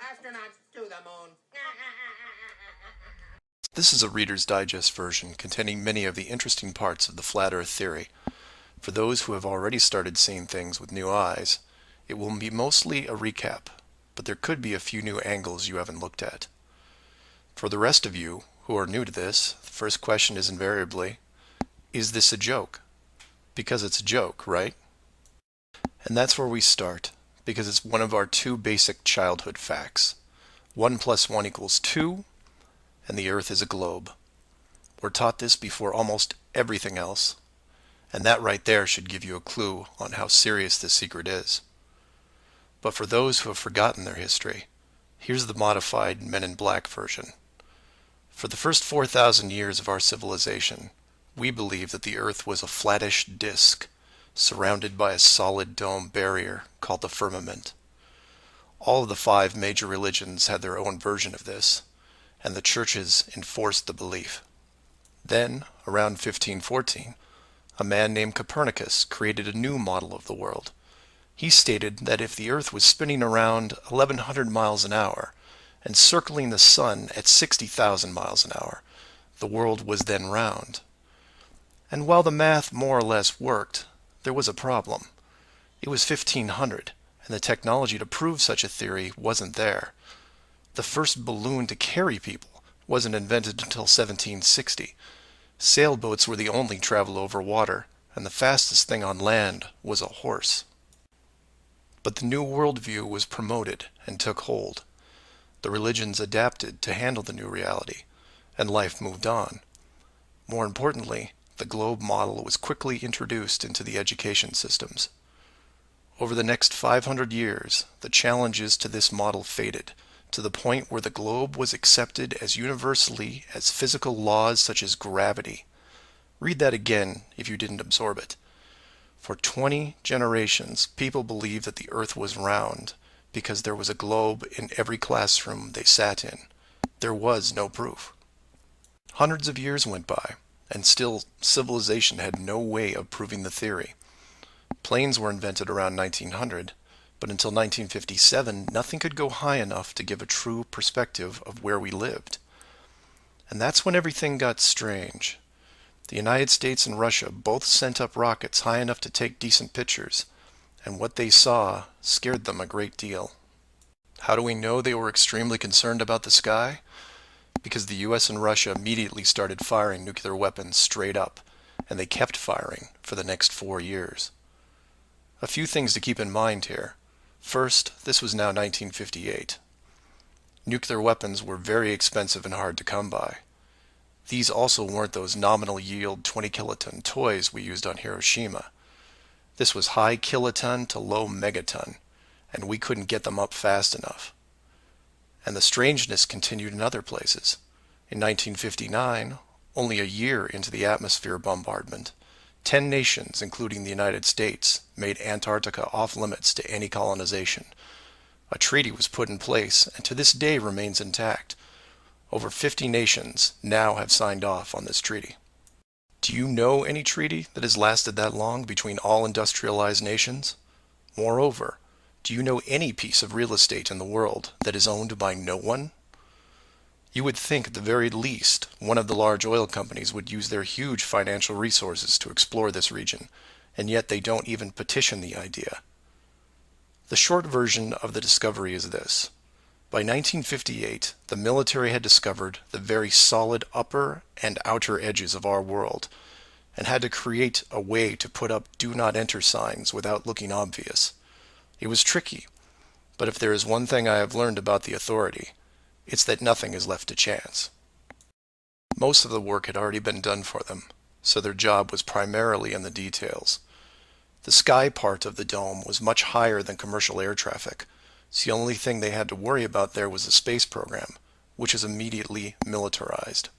astronauts to the moon. This is a Reader's Digest version containing many of the interesting parts of the Flat Earth theory. For those who have already started seeing things with new eyes, it will be mostly a recap, but there could be a few new angles you haven't looked at. For the rest of you who are new to this, the first question is invariably, is this a joke? Because it's a joke, right? And that's where we start, because it's one of our two basic childhood facts. 1 + 1 = 2, and the Earth is a globe. We're taught this before almost everything else, and that right there should give you a clue on how serious this secret is. But for those who have forgotten their history, here's the modified Men in Black version. For the first 4,000 years of our civilization, we believed that the Earth was a flattish disk surrounded by a solid dome barrier called the firmament. All of the 5 major religions had their own version of this, and the churches enforced the belief. Then, around 1514, a man named Copernicus created a new model of the world. He stated that if the Earth was spinning around 1,100 miles an hour and circling the Sun at 60,000 miles an hour, the world was then round. And while the math more or less worked, there was a problem. It was 1500, and the technology to prove such a theory wasn't there. The first balloon to carry people wasn't invented until 1760. Sailboats were the only travel over water, and the fastest thing on land was a horse. But the new worldview was promoted and took hold. The religions adapted to handle the new reality, and life moved on. More importantly, the globe model was quickly introduced into the education systems. Over the next 500 years, the challenges to this model faded, to the point where the globe was accepted as universally as physical laws such as gravity. Read that again if you didn't absorb it. For 20 generations, people believed that the Earth was round because there was a globe in every classroom they sat in. There was no proof. Hundreds of years went by, and still civilization had no way of proving the theory. Planes were invented around 1900, but until 1957, nothing could go high enough to give a true perspective of where we lived. And that's when everything got strange. The United States and Russia both sent up rockets high enough to take decent pictures, and what they saw scared them a great deal. How do we know they were extremely concerned about the sky? Because the US and Russia immediately started firing nuclear weapons straight up, and they kept firing for the next 4 years. A few things to keep in mind here. First, this was now 1958. Nuclear weapons were very expensive and hard to come by. These also weren't those nominal yield 20 kiloton toys we used on Hiroshima. This was high kiloton to low megaton, and we couldn't get them up fast enough. And the strangeness continued in other places. In 1959, only a year into the atmosphere bombardment, 10 nations, including the United States, made Antarctica off-limits to any colonization. A treaty was put in place and to this day remains intact. Over 50 nations now have signed off on this treaty. Do you know any treaty that has lasted that long between all industrialized nations? Moreover, do you know any piece of real estate in the world that is owned by no one? You would think at the very least one of the large oil companies would use their huge financial resources to explore this region, and yet they don't even petition the idea. The short version of the discovery is this. By 1958, the military had discovered the very solid upper and outer edges of our world, and had to create a way to put up "Do Not Enter" signs without looking obvious. It was tricky, but if there is one thing I have learned about the authority, it's that nothing is left to chance. Most of the work had already been done for them, so their job was primarily in the details. The sky part of the dome was much higher than commercial air traffic, so the only thing they had to worry about there was the space program, which is immediately militarized.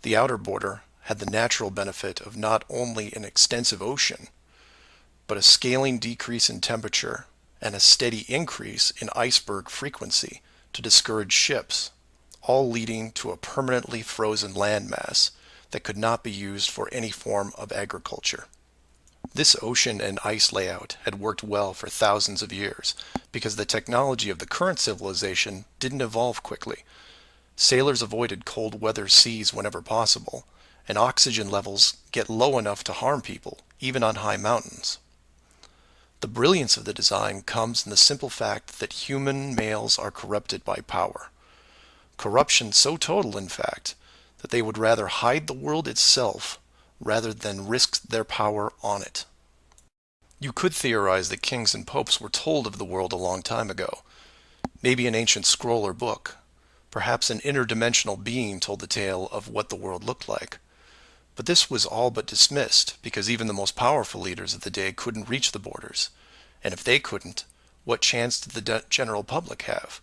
The outer border had the natural benefit of not only an extensive ocean, but a scaling decrease in temperature and a steady increase in iceberg frequency to discourage ships, all leading to a permanently frozen landmass that could not be used for any form of agriculture. This ocean and ice layout had worked well for thousands of years because the technology of the current civilization didn't evolve quickly. Sailors avoided cold weather seas whenever possible, and oxygen levels get low enough to harm people, even on high mountains. The brilliance of the design comes in the simple fact that human males are corrupted by power. Corruption so total, in fact, that they would rather hide the world itself rather than risk their power on it. You could theorize that kings and popes were told of the world a long time ago. Maybe an ancient scroll or book. Perhaps an interdimensional being told the tale of what the world looked like. But this was all but dismissed because even the most powerful leaders of the day couldn't reach the borders. And if they couldn't, what chance did the general public have?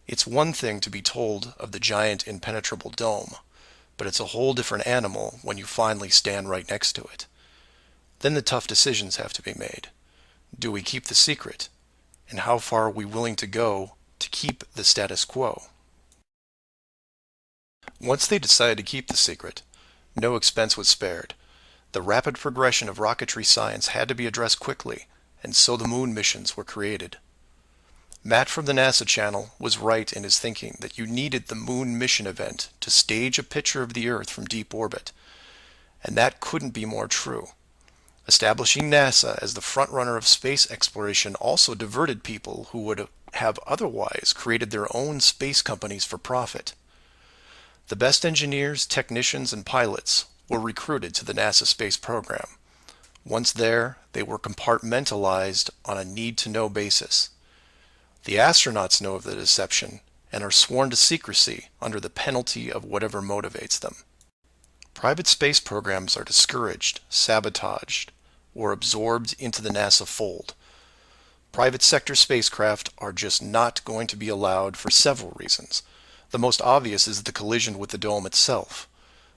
It's one thing to be told of the giant impenetrable dome, but it's a whole different animal when you finally stand right next to it. Then the tough decisions have to be made. Do we keep the secret? And how far are we willing to go to keep the status quo? Once they decided to keep the secret, no expense was spared. The rapid progression of rocketry science had to be addressed quickly, and so the moon missions were created. Matt from the NASA channel was right in his thinking that you needed the moon mission event to stage a picture of the Earth from deep orbit, and that couldn't be more true. Establishing NASA as the frontrunner of space exploration also diverted people who would have otherwise created their own space companies for profit. The best engineers, technicians, and pilots were recruited to the NASA space program. Once there, they were compartmentalized on a need-to-know basis. The astronauts know of the deception and are sworn to secrecy under the penalty of whatever motivates them. Private space programs are discouraged, sabotaged, or absorbed into the NASA fold. Private sector spacecraft are just not going to be allowed for several reasons. The most obvious is the collision with the dome itself.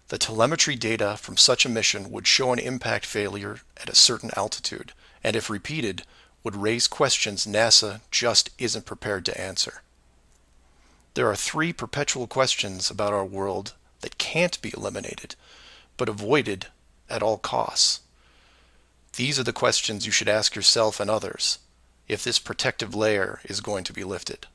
The telemetry data from such a mission would show an impact failure at a certain altitude, and if repeated, would raise questions NASA just isn't prepared to answer. There are 3 perpetual questions about our world that can't be eliminated, but avoided at all costs. These are the questions you should ask yourself and others if this protective layer is going to be lifted.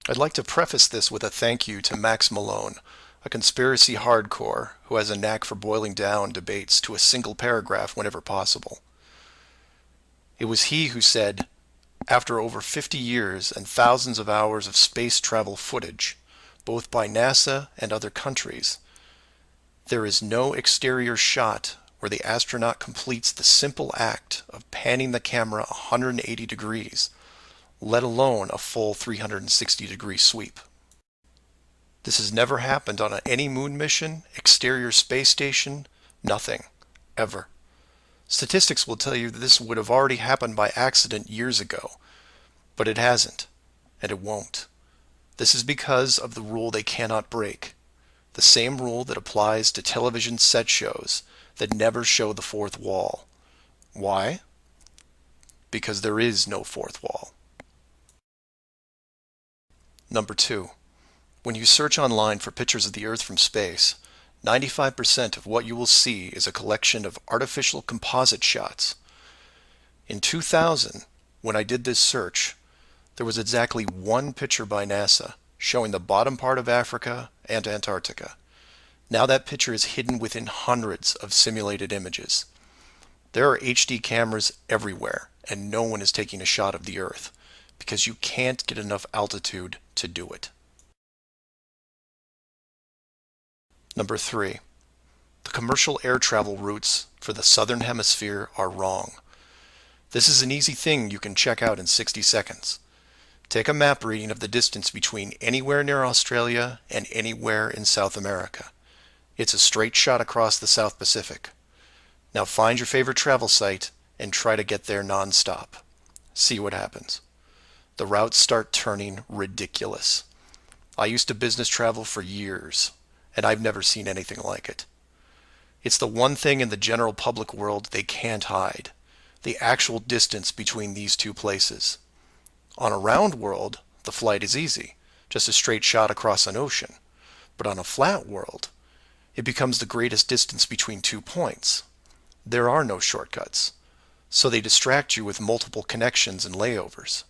I'd like to preface this with a thank you to Max Malone, a conspiracy hardcore who has a knack for boiling down debates to a single paragraph whenever possible. It was he who said, after over 50 years and thousands of hours of space travel footage, both by NASA and other countries, there is no exterior shot where the astronaut completes the simple act of panning the camera 180 degrees, let alone a full 360-degree sweep. This has never happened on any moon mission, exterior space station, nothing, ever. Statistics will tell you that this would have already happened by accident years ago, but it hasn't, and it won't. This is because of the rule they cannot break, the same rule that applies to television set shows that never show the fourth wall. Why? Because there is no fourth wall. Number 2. When you search online for pictures of the Earth from space, 95% of what you will see is a collection of artificial composite shots. In 2000, when I did this search, there was exactly 1 picture by NASA showing the bottom part of Africa and Antarctica. Now that picture is hidden within hundreds of simulated images. There are HD cameras everywhere, and no one is taking a shot of the Earth, because you can't get enough altitude to do it. Number 3. The commercial air travel routes for the southern hemisphere are wrong. This is an easy thing you can check out in 60 seconds. Take a map reading of the distance between anywhere near Australia and anywhere in South America. It's a straight shot across the South Pacific. Now find your favorite travel site and try to get there non-stop. See what happens. The routes start turning ridiculous. I used to business travel for years, and I've never seen anything like it. It's the one thing in the general public world they can't hide, the actual distance between these 2 places. On a round world, the flight is easy, just a straight shot across an ocean. But on a flat world, it becomes the greatest distance between 2 points. There are no shortcuts, so they distract you with multiple connections and layovers.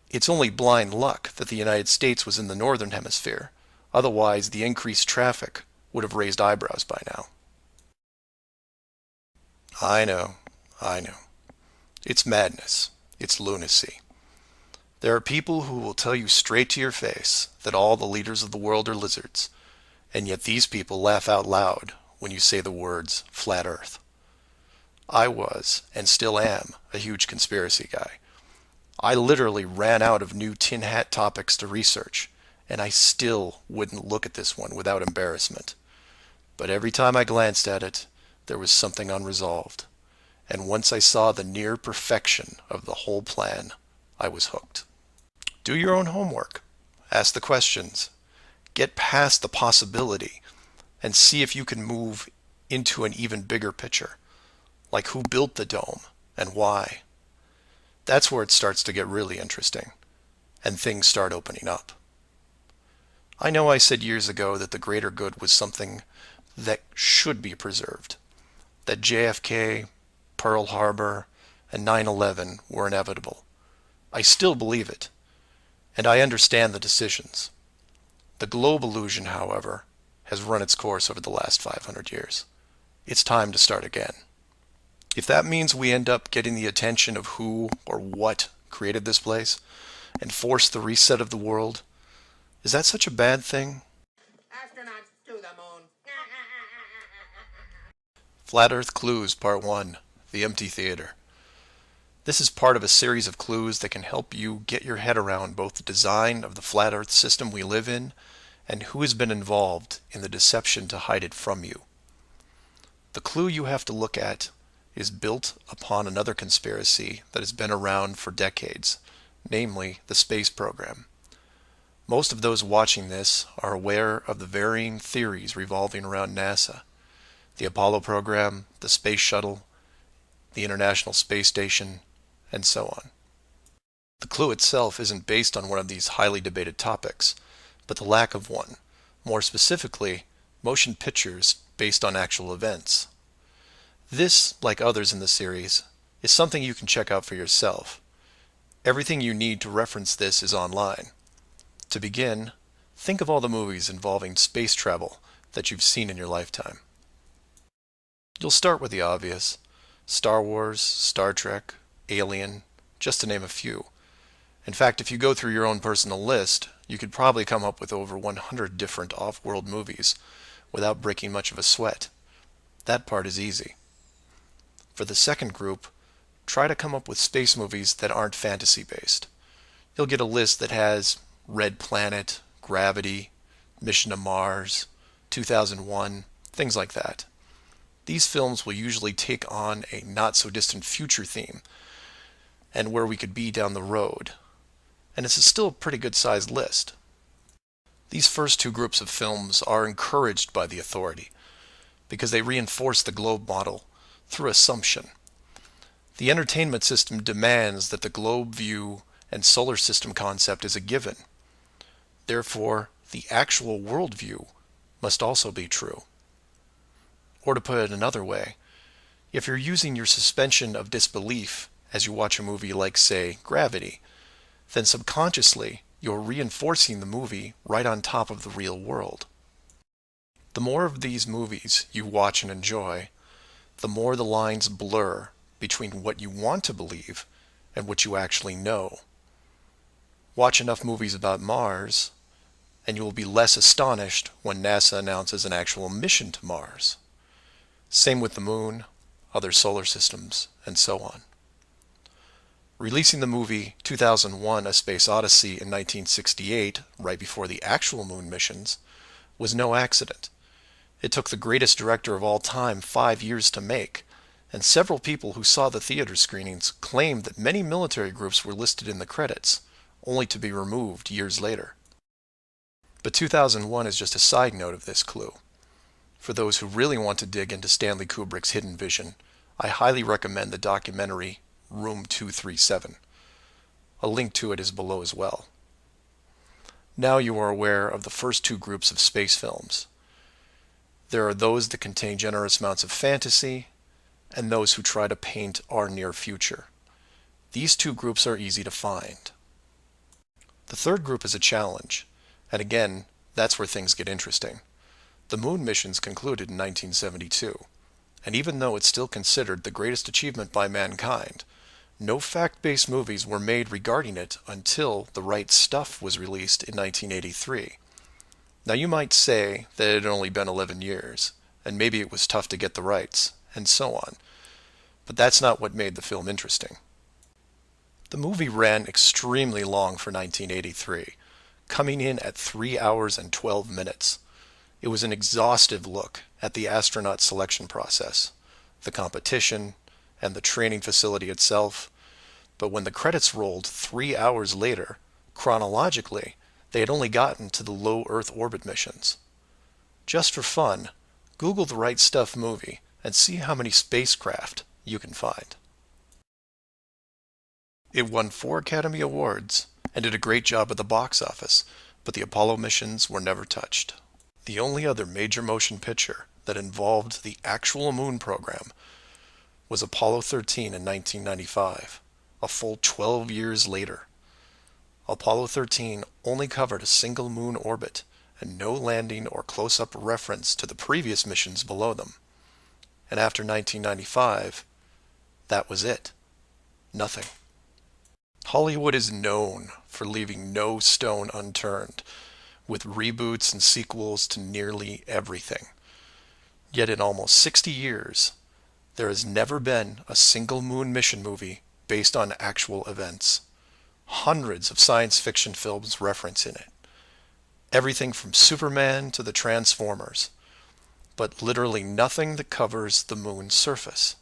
It's only blind luck that the United States was in the northern hemisphere. Otherwise, the increased traffic would have raised eyebrows by now. I know, I know. It's madness. It's lunacy. There are people who will tell you straight to your face that all the leaders of the world are lizards, and yet these people laugh out loud when you say the words flat earth. I was, and still am, a huge conspiracy guy. I literally ran out of new tin hat topics to research, and I still wouldn't look at this one without embarrassment. But every time I glanced at it, there was something unresolved. And once I saw the near perfection of the whole plan, I was hooked. Do your own homework. Ask the questions. Get past the possibility and see if you can move into an even bigger picture. Like who built the dome and why. That's where it starts to get really interesting and things start opening up. I know I said years ago that the greater good was something that should be preserved, that JFK, Pearl Harbor, and 9/11 were inevitable. I still believe it, and I understand the decisions. The globe illusion, however, has run its course over the last 500 years. It's time to start again. If that means we end up getting the attention of who or what created this place and force the reset of the world, is that such a bad thing? Astronauts to the moon. Flat Earth Clues Part 1, The Empty Theater. This is part of a series of clues that can help you get your head around both the design of the flat Earth system we live in and who has been involved in the deception to hide it from you. The clue you have to look at is built upon another conspiracy that has been around for decades, namely the space program. Most of those watching this are aware of the varying theories revolving around NASA, the Apollo program, the space shuttle, the International Space Station, and so on. The clue itself isn't based on one of these highly debated topics, but the lack of one, more specifically, motion pictures based on actual events. This, like others in the series, is something you can check out for yourself. Everything you need to reference this is online. To begin, think of all the movies involving space travel that you've seen in your lifetime. You'll start with the obvious: Star Wars, Star Trek, Alien, just to name a few. In fact, if you go through your own personal list, you could probably come up with over 100 different off-world movies without breaking much of a sweat. That part is easy. For the second group, try to come up with space movies that aren't fantasy-based. You'll get a list that has Red Planet, Gravity, Mission to Mars, 2001, things like that. These films will usually take on a not-so-distant future theme, and where we could be down the road. And it's still a pretty good-sized list. These first two groups of films are encouraged by the authority, because they reinforce the globe model through assumption. The entertainment system demands that the globe view and solar system concept is a given. Therefore, the actual worldview must also be true. Or to put it another way, if you're using your suspension of disbelief as you watch a movie like, say, Gravity, then subconsciously you're reinforcing the movie right on top of the real world. The more of these movies you watch and enjoy, the more the lines blur between what you want to believe and what you actually know. Watch enough movies about Mars, and you will be less astonished when NASA announces an actual mission to Mars. Same with the Moon, other solar systems, and so on. Releasing the movie 2001: A Space Odyssey in 1968, right before the actual moon missions, was no accident. It took the greatest director of all time 5 years to make, and several people who saw the theater screenings claimed that many military groups were listed in the credits, only to be removed years later. But 2001 is just a side note of this clue. For those who really want to dig into Stanley Kubrick's hidden vision, I highly recommend the documentary Room 237. A link to it is below as well. Now you are aware of the first two groups of space films. There are those that contain generous amounts of fantasy, and those who try to paint our near future. These two groups are easy to find. The third group is a challenge, and again, that's where things get interesting. The moon missions concluded in 1972, and even though it's still considered the greatest achievement by mankind, no fact-based movies were made regarding it until The Right Stuff was released in 1983. Now you might say that it had only been 11 years, and maybe it was tough to get the rights, and so on. But that's not what made the film interesting. The movie ran extremely long for 1983, coming in at 3 hours and 12 minutes. It was an exhaustive look at the astronaut selection process, the competition, and the training facility itself. But when the credits rolled 3 hours later, chronologically, they had only gotten to the low Earth orbit missions. Just for fun, Google The Right Stuff movie and see how many spacecraft you can find. It won 4 Academy Awards and did a great job at the box office, but the Apollo missions were never touched. The only other major motion picture that involved the actual moon program was Apollo 13 in 1995, a full 12 years later. Apollo 13 only covered a single moon orbit and no landing or close-up reference to the previous missions below them. And after 1995, that was it. Nothing. Hollywood is known for leaving no stone unturned, with reboots and sequels to nearly everything. Yet in almost 60 years, there has never been a single moon mission movie based on actual events. Hundreds of science fiction films reference in it. Everything from Superman to the Transformers. But literally nothing that covers the moon's surface.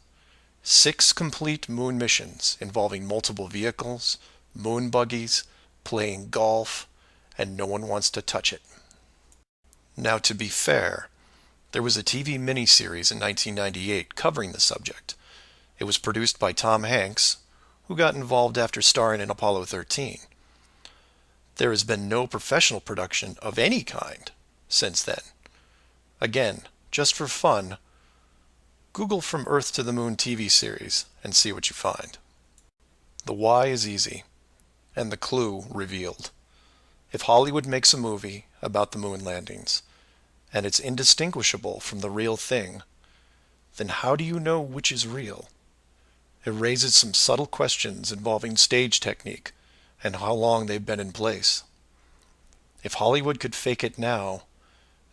6 complete moon missions involving multiple vehicles, moon buggies, playing golf, and no one wants to touch it. Now, to be fair, there was a TV miniseries in 1998 covering the subject. It was produced by Tom Hanks, who got involved after starring in Apollo 13. There has been no professional production of any kind since then. Again, just for fun, Google From Earth to the Moon TV series and see what you find. The why is easy, and the clue revealed. If Hollywood makes a movie about the moon landings, and it's indistinguishable from the real thing, then how do you know which is real? It raises some subtle questions involving stage technique and how long they've been in place. If Hollywood could fake it now,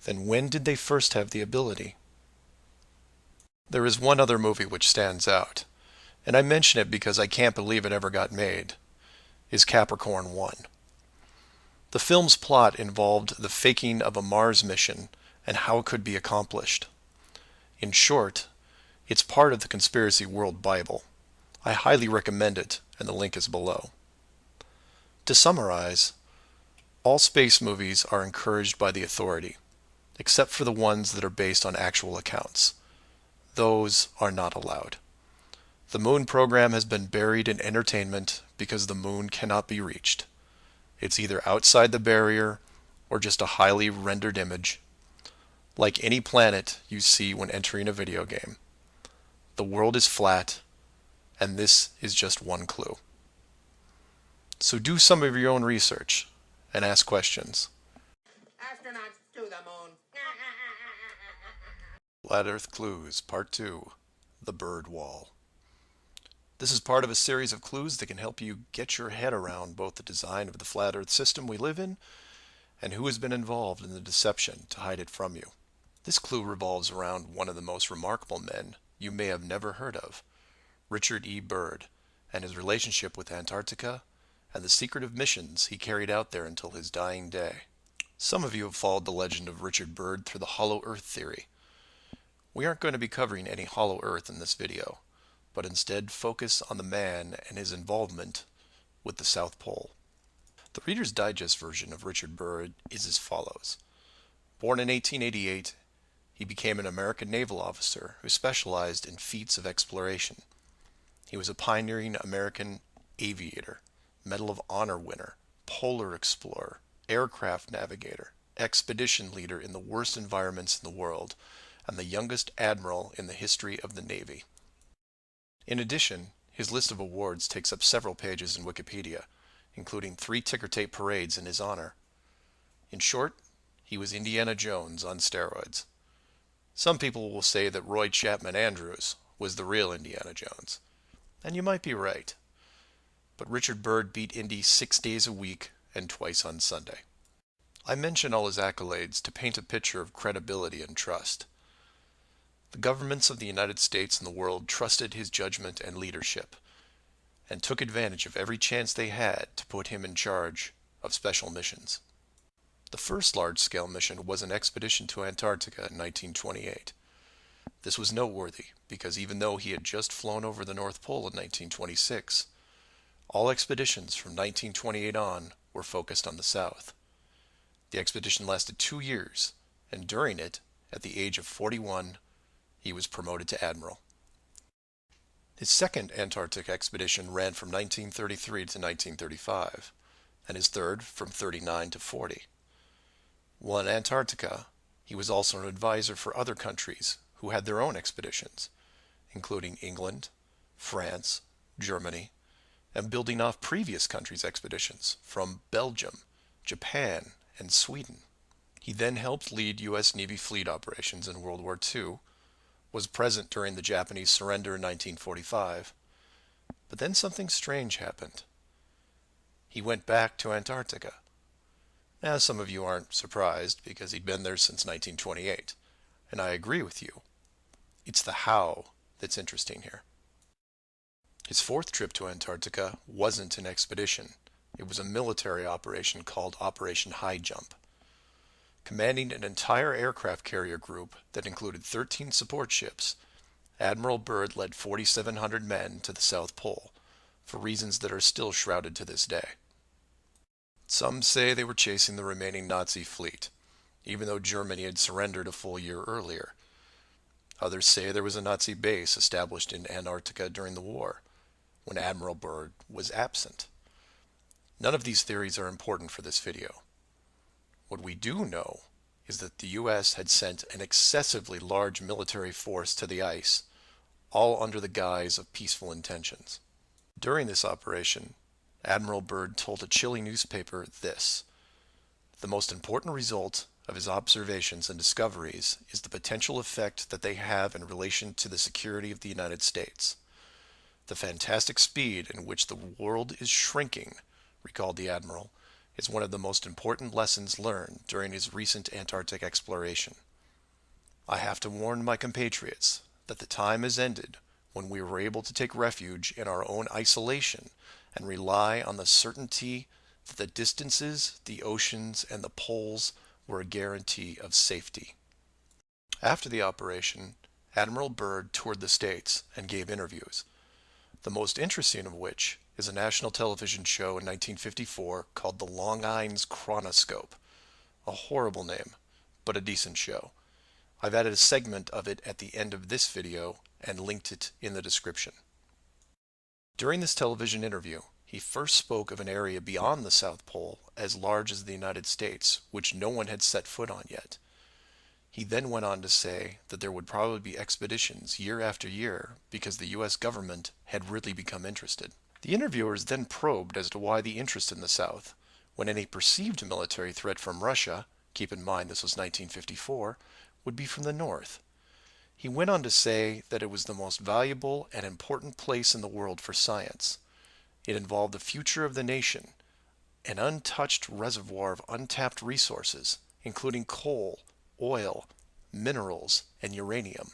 then when did they first have the ability? There is one other movie which stands out, and I mention it because I can't believe it ever got made, is Capricorn 1. The film's plot involved the faking of a Mars mission and how it could be accomplished. In short, it's part of the Conspiracy World Bible. I highly recommend it, and the link is below. To summarize, all space movies are encouraged by the authority, except for the ones that are based on actual accounts. Those are not allowed. The moon program has been buried in entertainment because the moon cannot be reached. It's either outside the barrier or just a highly rendered image, like any planet you see when entering a video game. The world is flat, and this is just one clue. So do some of your own research and ask questions. Astronauts to the moon. Flat Earth Clues, Part 2, The Bird Wall. This is part of a series of clues that can help you get your head around both the design of the flat Earth system we live in and who has been involved in the deception to hide it from you. This clue revolves around one of the most remarkable men you may have never heard of, Richard E. Byrd, and his relationship with Antarctica and the secretive missions he carried out there until his dying day. Some of you have followed the legend of Richard Byrd through the hollow Earth theory. We aren't going to be covering any hollow Earth in this video, but instead focus on the man and his involvement with the South Pole. The Reader's Digest version of Richard Byrd is as follows. Born in 1888, he became an American naval officer who specialized in feats of exploration. He was a pioneering American aviator, Medal of Honor winner, polar explorer, aircraft navigator, expedition leader in the worst environments in the world, and the youngest admiral in the history of the Navy. In addition, his list of awards takes up several pages in Wikipedia, including 3 ticker tape parades in his honor. In short, he was Indiana Jones on steroids. Some people will say that Roy Chapman Andrews was the real Indiana Jones, and you might be right. But Richard Byrd beat Indy 6 days a week and twice on Sunday. I mention all his accolades to paint a picture of credibility and trust. The governments of the United States and the world trusted his judgment and leadership, and took advantage of every chance they had to put him in charge of special missions. The first large-scale mission was an expedition to Antarctica in 1928. This was noteworthy because even though he had just flown over the North Pole in 1926, all expeditions from 1928 on were focused on the South. The expedition lasted 2 years, and during it, at the age of 41, he was promoted to admiral. His second Antarctic expedition ran from 1933 to 1935, and his third from 39 to 40. While in Antarctica, he was also an advisor for other countries who had their own expeditions, including England, France, Germany, and building off previous countries' expeditions from Belgium, Japan, and Sweden. He then helped lead U.S. Navy fleet operations in World War II, was present during the Japanese surrender in 1945, but then something strange happened. He went back to Antarctica. Now, some of you aren't surprised because he'd been there since 1928, and I agree with you. It's the how that's interesting here. His fourth trip to Antarctica wasn't an expedition. It was a military operation called Operation High Jump. Commanding an entire aircraft carrier group that included 13 support ships, Admiral Byrd led 4,700 men to the South Pole, for reasons that are still shrouded to this day. Some say they were chasing the remaining Nazi fleet, even though Germany had surrendered a full year earlier. Others say there was a Nazi base established in Antarctica during the war, when Admiral Byrd was absent. None of these theories are important for this video. What we do know is that the U.S. had sent an excessively large military force to the ice, all under the guise of peaceful intentions. During this operation, Admiral Byrd told a Chile newspaper this: "The most important result of his observations and discoveries is the potential effect that they have in relation to the security of the United States. The fantastic speed in which the world is shrinking," recalled the Admiral, "is one of the most important lessons learned during his recent Antarctic exploration. I have to warn my compatriots that the time has ended when we were able to take refuge in our own isolation and rely on the certainty that the distances, the oceans, and the poles were a guarantee of safety." After the operation, Admiral Byrd toured the States and gave interviews, the most interesting of which is a national television show in 1954 called The Longines Chronoscope. A horrible name, but a decent show. I've added a segment of it at the end of this video and linked it in the description. During this television interview, he first spoke of an area beyond the South Pole as large as the United States, which no one had set foot on yet. He then went on to say that there would probably be expeditions year after year because the U.S. government had really become interested. The interviewers then probed as to why the interest in the South, when any perceived military threat from Russia, keep in mind this was 1954, would be from the North. He went on to say that it was the most valuable and important place in the world for science. It involved the future of the nation, an untouched reservoir of untapped resources, including coal, oil, minerals, and uranium.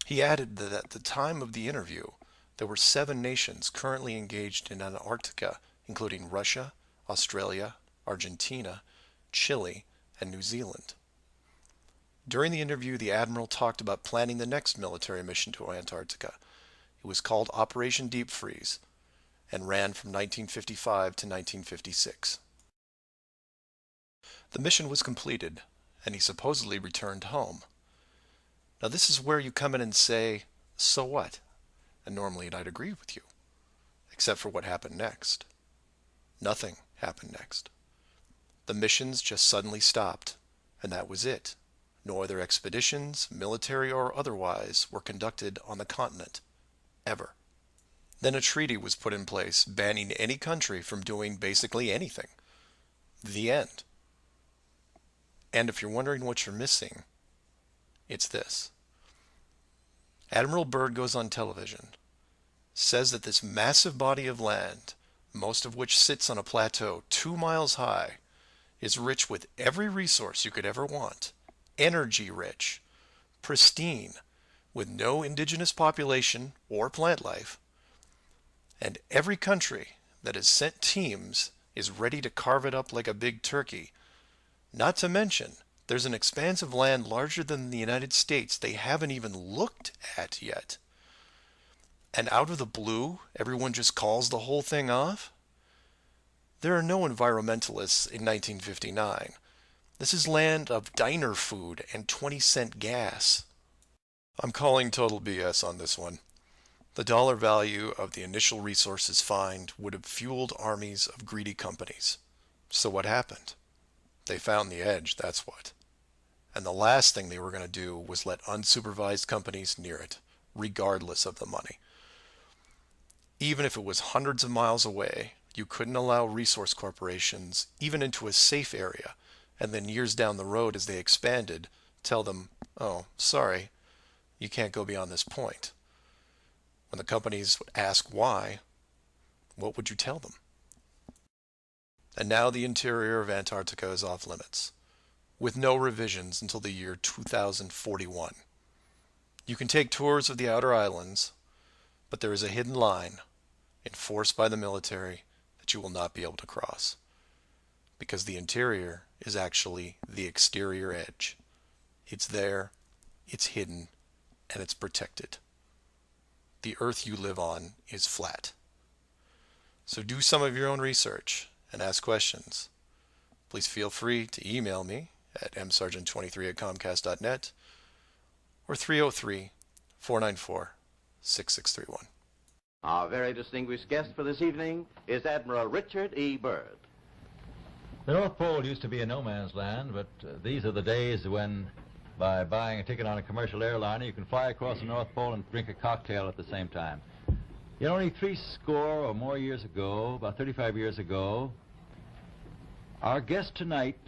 He added that at the time of the interview, there were 7 nations currently engaged in Antarctica, including Russia, Australia, Argentina, Chile, and New Zealand. During the interview, the Admiral talked about planning the next military mission to Antarctica. It was called Operation Deep Freeze and ran from 1955 to 1956. The mission was completed, and he supposedly returned home. Now this is where you come in and say, so what? And normally I'd agree with you, except for what happened next. Nothing happened next. The missions just suddenly stopped, and that was it. No other expeditions, military or otherwise, were conducted on the continent, ever. Then a treaty was put in place banning any country from doing basically anything. The end. And if you're wondering what you're missing, it's this. Admiral Byrd goes on television, says that this massive body of land, most of which sits on a plateau 2 miles high, is rich with every resource you could ever want, energy rich, pristine, with no indigenous population or plant life, and every country that has sent teams is ready to carve it up like a big turkey. Not to mention, there's an expanse of land larger than the United States they haven't even looked at yet. And out of the blue, everyone just calls the whole thing off? There are no environmentalists in 1959. This is land of diner food and 20-cent gas. I'm calling total BS on this one. The dollar value of the initial resources find would have fueled armies of greedy companies. So what happened? They found the edge, that's what. And the last thing they were going to do was let unsupervised companies near it, regardless of the money. Even if it was hundreds of miles away, you couldn't allow resource corporations even into a safe area, and then years down the road as they expanded, tell them, oh, sorry, you can't go beyond this point. When the companies would ask why, what would you tell them? And now the interior of Antarctica is off limits, with no revisions until the year 2041. You can take tours of the outer islands, but there is a hidden line, enforced by the military, that you will not be able to cross. Because the interior is actually the exterior edge. It's there, it's hidden, and it's protected. The Earth you live on is flat. So do some of your own research and ask questions. Please feel free to email me at msargent23@comcast.net or 303-494-6631. Our very distinguished guest for this evening is Admiral Richard E. Byrd. The North Pole used to be a no-man's land, but these are the days when, by buying a ticket on a commercial airliner, you can fly across the North Pole and drink a cocktail at the same time. Yet only 60 or more years ago, about 35 years ago, our guest tonight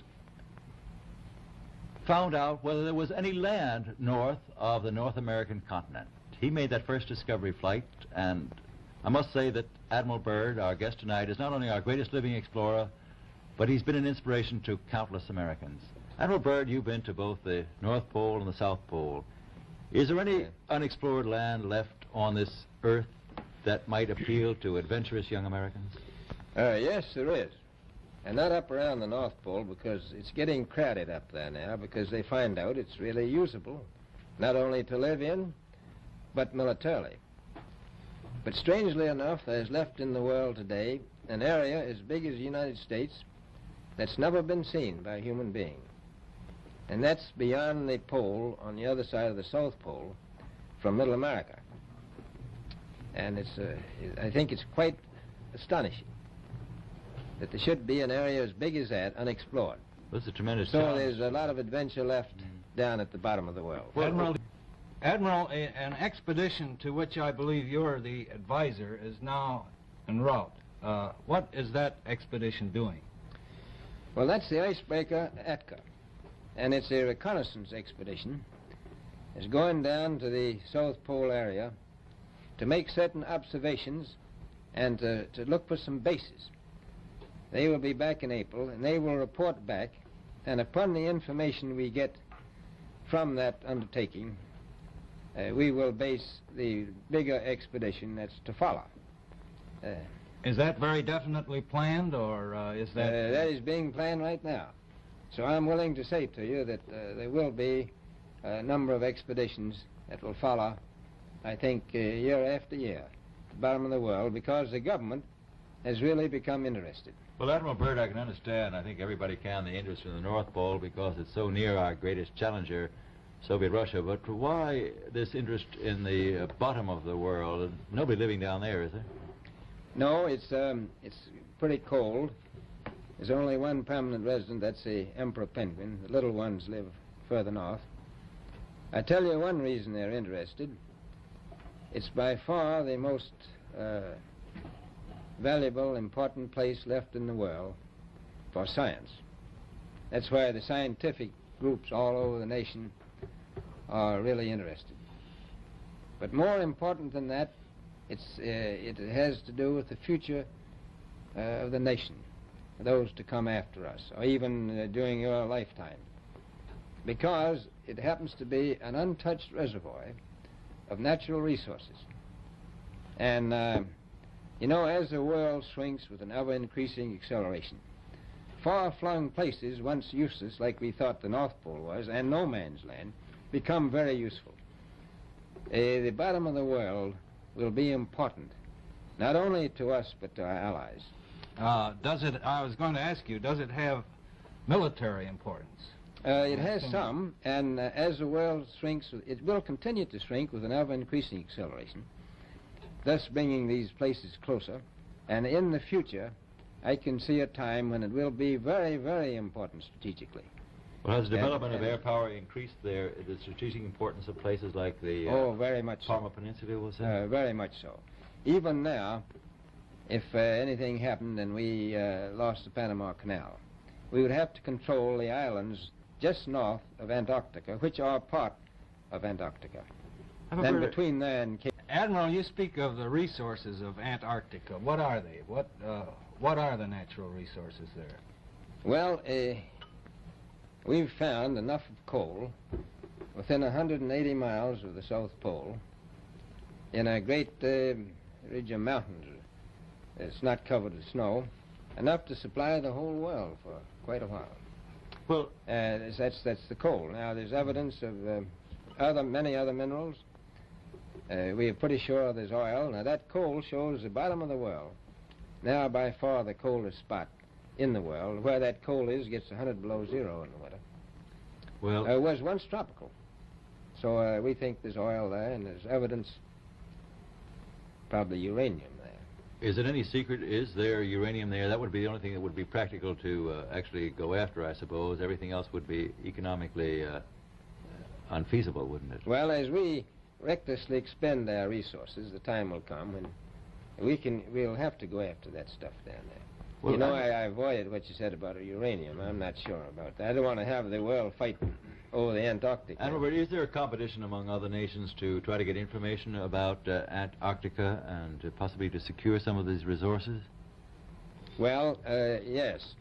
found out whether there was any land north of the North American continent. He made that first discovery flight, and I must say that Admiral Byrd, our guest tonight, is not only our greatest living explorer, but he's been an inspiration to countless Americans. Admiral Byrd, you've been to both the North Pole and the South Pole. Is there any unexplored land left on this Earth that might appeal to adventurous young Americans? Yes, there is. And not up around the North Pole, because it's getting crowded up there now, because they find out it's really usable, not only to live in, but militarily. But strangely enough, there's left in the world today an area as big as the United States that's never been seen by a human being. And that's beyond the pole on the other side of the South Pole from Middle America. And I think it's quite astonishing that there should be an area as big as that unexplored. This is a tremendous So challenge. there's a lot of adventure left down at the bottom of the world. Admiral, an expedition to which I believe you're the advisor is now en route. What is that expedition doing? Well, that's the icebreaker Atka, and it's a reconnaissance expedition. It's going down to the South Pole area to make certain observations and to look for some bases. They will be back in April, and they will report back, and upon the information we get from that undertaking, we will base the bigger expedition that's to follow. Is that very definitely planned, or is that... That is being planned right now. So I'm willing to say to you that there will be a number of expeditions that will follow, I think, year after year, at the bottom of the world, because the government has really become interested. Well, Admiral Byrd, I can understand, I think everybody can, the interest in the North Pole because it's so near our greatest challenger, Soviet Russia. But why this interest in the bottom of the world? Nobody living down there, is there? No, it's pretty cold. There's only one permanent resident, that's the emperor penguin. The little ones live further north. I tell you one reason they're interested. It's by far the most valuable, important place left in the world for science. That's why the scientific groups all over the nation are really interested. But more important than that, it has to do with the future of the nation, those to come after us, or even during your lifetime, because it happens to be an untouched reservoir of natural resources. And, you know, as the world shrinks with an ever-increasing acceleration, far-flung places, once useless, like we thought the North Pole was, and no man's land, become very useful. The bottom of the world will be important, not only to us, but to our allies. I was going to ask you, does it have military importance? It has some, and as the world shrinks, it will continue to shrink with an ever-increasing acceleration, thus bringing these places closer. And in the future, I can see a time when it will be very, very important strategically. Well, has the development of air power increased the strategic importance of places like the very much Palma Peninsula, was it? Very much so. Even now, if anything happened and we lost the Panama Canal, we would have to control the islands just north of Antarctica, which are part of Antarctica. Then between there and Cape... Admiral, you speak of the resources of Antarctica. What are they? What are the natural resources there? Well, we've found enough of coal within 180 miles of the South Pole in a great ridge of mountains. It's not covered with snow, enough to supply the whole world for quite a while. Well, that's the coal. Now, there's evidence of many other minerals. We are pretty sure there's oil. Now, that coal shows the bottom of the world. Now, by far the coldest spot in the world. Where that coal is gets 100 below zero in the winter. Well, it was once tropical. So we think there's oil there, and there's evidence, probably uranium there. Is it any secret? Is there uranium there? That would be the only thing that would be practical to actually go after, I suppose. Everything else would be economically unfeasible, wouldn't it? Well, as we recklessly expend our resources, the time will come when we'll have to go after that stuff down there. Well, you know, I avoided what you said about uranium. I'm not sure about that. I don't want to have the world fight over the Antarctic. And Robert, is there a competition among other nations to try to get information about Antarctica and possibly to secure some of these resources? Well, yes.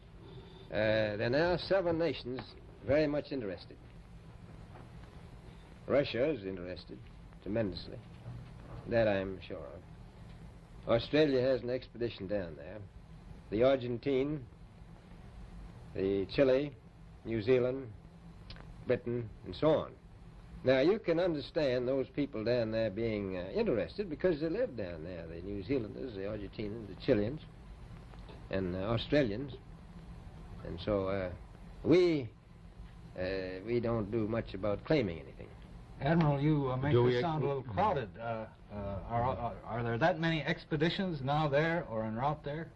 There are now 7 nations very much interested. Russia is interested tremendously. That I'm sure of. Australia has an expedition down there. The Argentine, the Chile, New Zealand, Britain, and so on. Now, you can understand those people down there being interested because they live down there, the New Zealanders, the Argentinians, the Chileans, and Australians. And so we don't do much about claiming anything. Admiral, you make this sound a little crowded. Are there that many expeditions now there or en route there?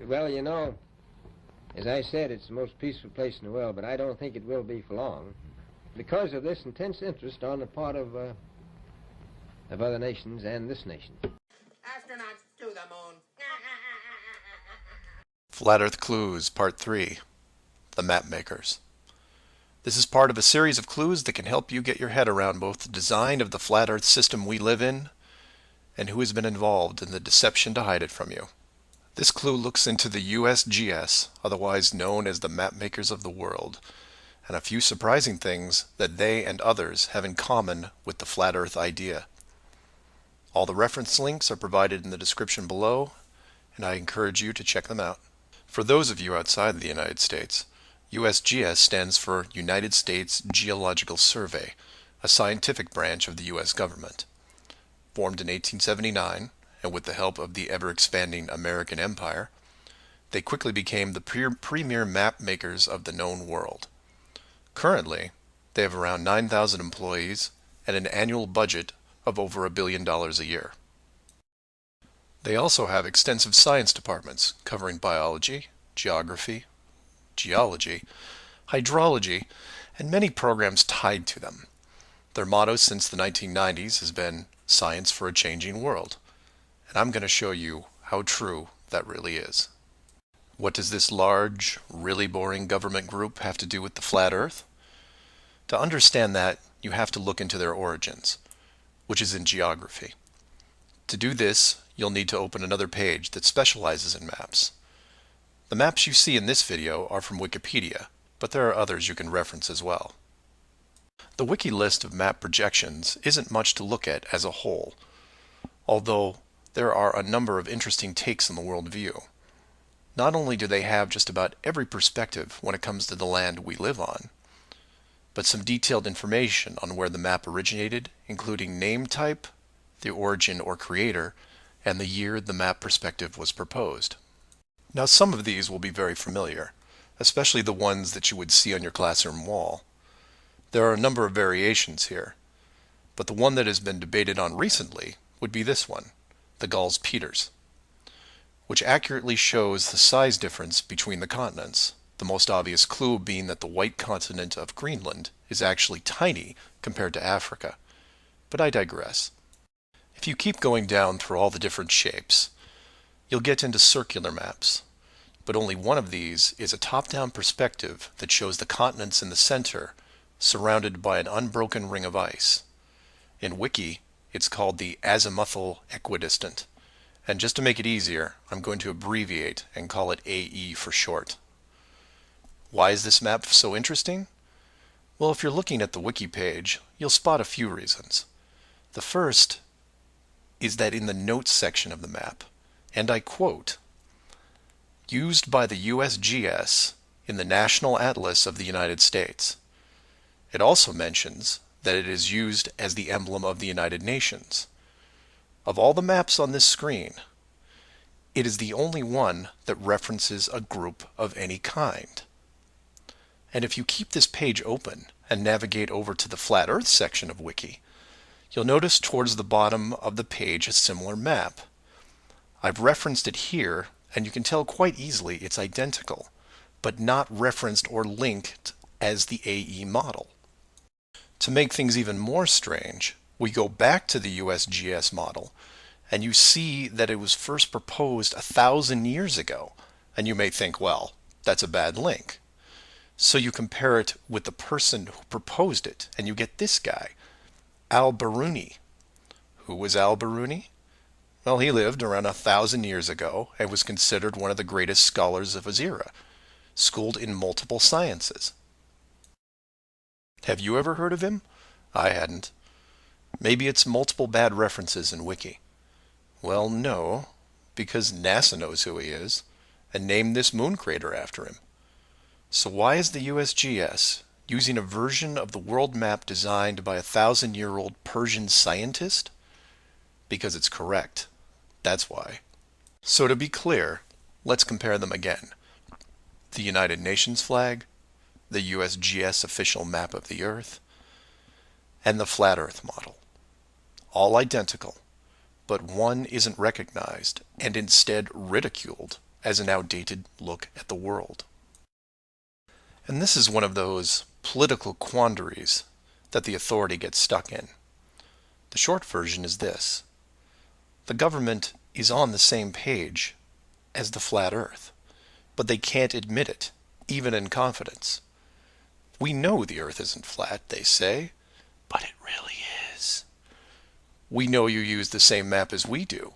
Well, you know, as I said, it's the most peaceful place in the world, but I don't think it will be for long because of this intense interest on the part of other nations and this nation. Astronauts to the moon. Flat Earth Clues, Part 3, The Map Makers. This is part of a series of clues that can help you get your head around both the design of the flat Earth system we live in and who has been involved in the deception to hide it from you. This clue looks into the USGS, otherwise known as the Map Makers of the World, and a few surprising things that they and others have in common with the flat Earth idea. All the reference links are provided in the description below, and I encourage you to check them out. For those of you outside the United States, USGS stands for United States Geological Survey, a scientific branch of the U.S. government. Formed in 1879, and with the help of the ever-expanding American Empire, they quickly became the premier map makers of the known world. Currently, they have around 9,000 employees and an annual budget of over $1 billion a year. They also have extensive science departments covering biology, geography, geology, hydrology, and many programs tied to them. Their motto since the 1990s has been "Science for a Changing World," and I'm going to show you how true that really is. What does this large, really boring government group have to do with the flat Earth? To understand that, you have to look into their origins, which is in geography. To do this, you'll need to open another page that specializes in maps. The maps you see in this video are from Wikipedia, but there are others you can reference as well. The wiki list of map projections isn't much to look at as a whole, although there are a number of interesting takes on the world view. Not only do they have just about every perspective when it comes to the land we live on, but some detailed information on where the map originated, including name type, the origin or creator, and the year the map perspective was proposed. Now, some of these will be very familiar, especially the ones that you would see on your classroom wall. There are a number of variations here, but the one that has been debated on recently would be this one, the Gauls-Peters, which accurately shows the size difference between the continents, the most obvious clue being that the white continent of Greenland is actually tiny compared to Africa. But I digress. If you keep going down through all the different shapes, you'll get into circular maps, but only one of these is a top-down perspective that shows the continents in the center surrounded by an unbroken ring of ice. In Wiki, it's called the azimuthal equidistant, and just to make it easier, I'm going to abbreviate and call it AE for short. Why is this map so interesting? Well, if you're looking at the Wiki page, you'll spot a few reasons. The first is that in the notes section of the map, and I quote, "Used by the USGS in the National Atlas of the United States." It also mentions that it is used as the emblem of the United Nations. Of all the maps on this screen, it is the only one that references a group of any kind. And if you keep this page open and navigate over to the Flat Earth section of Wiki, you'll notice towards the bottom of the page a similar map. I've referenced it here, and you can tell quite easily it's identical, but not referenced or linked as the AE model. To make things even more strange, we go back to the USGS model, and you see that it was first proposed 1,000 years ago, and you may think, well, that's a bad link. So you compare it with the person who proposed it, and you get this guy, Al-Biruni. Who was Al-Biruni? Well, he lived around 1,000 years ago and was considered one of the greatest scholars of his era, schooled in multiple sciences. Have you ever heard of him? I hadn't. Maybe it's multiple bad references in Wiki. Well, no, because NASA knows who he is and named this moon crater after him. So why is the USGS using a version of the world map designed by a 1,000-year-old Persian scientist? Because it's correct. That's why. So to be clear, let's compare them again. The United Nations flag, the USGS official map of the Earth, and the Flat Earth model. All identical, but one isn't recognized and instead ridiculed as an outdated look at the world. And this is one of those political quandaries that the authority gets stuck in. The short version is this. The government is on the same page as the Flat Earth, but they can't admit it, even in confidence. We know the Earth isn't flat, they say, but it really is. We know you use the same map as we do,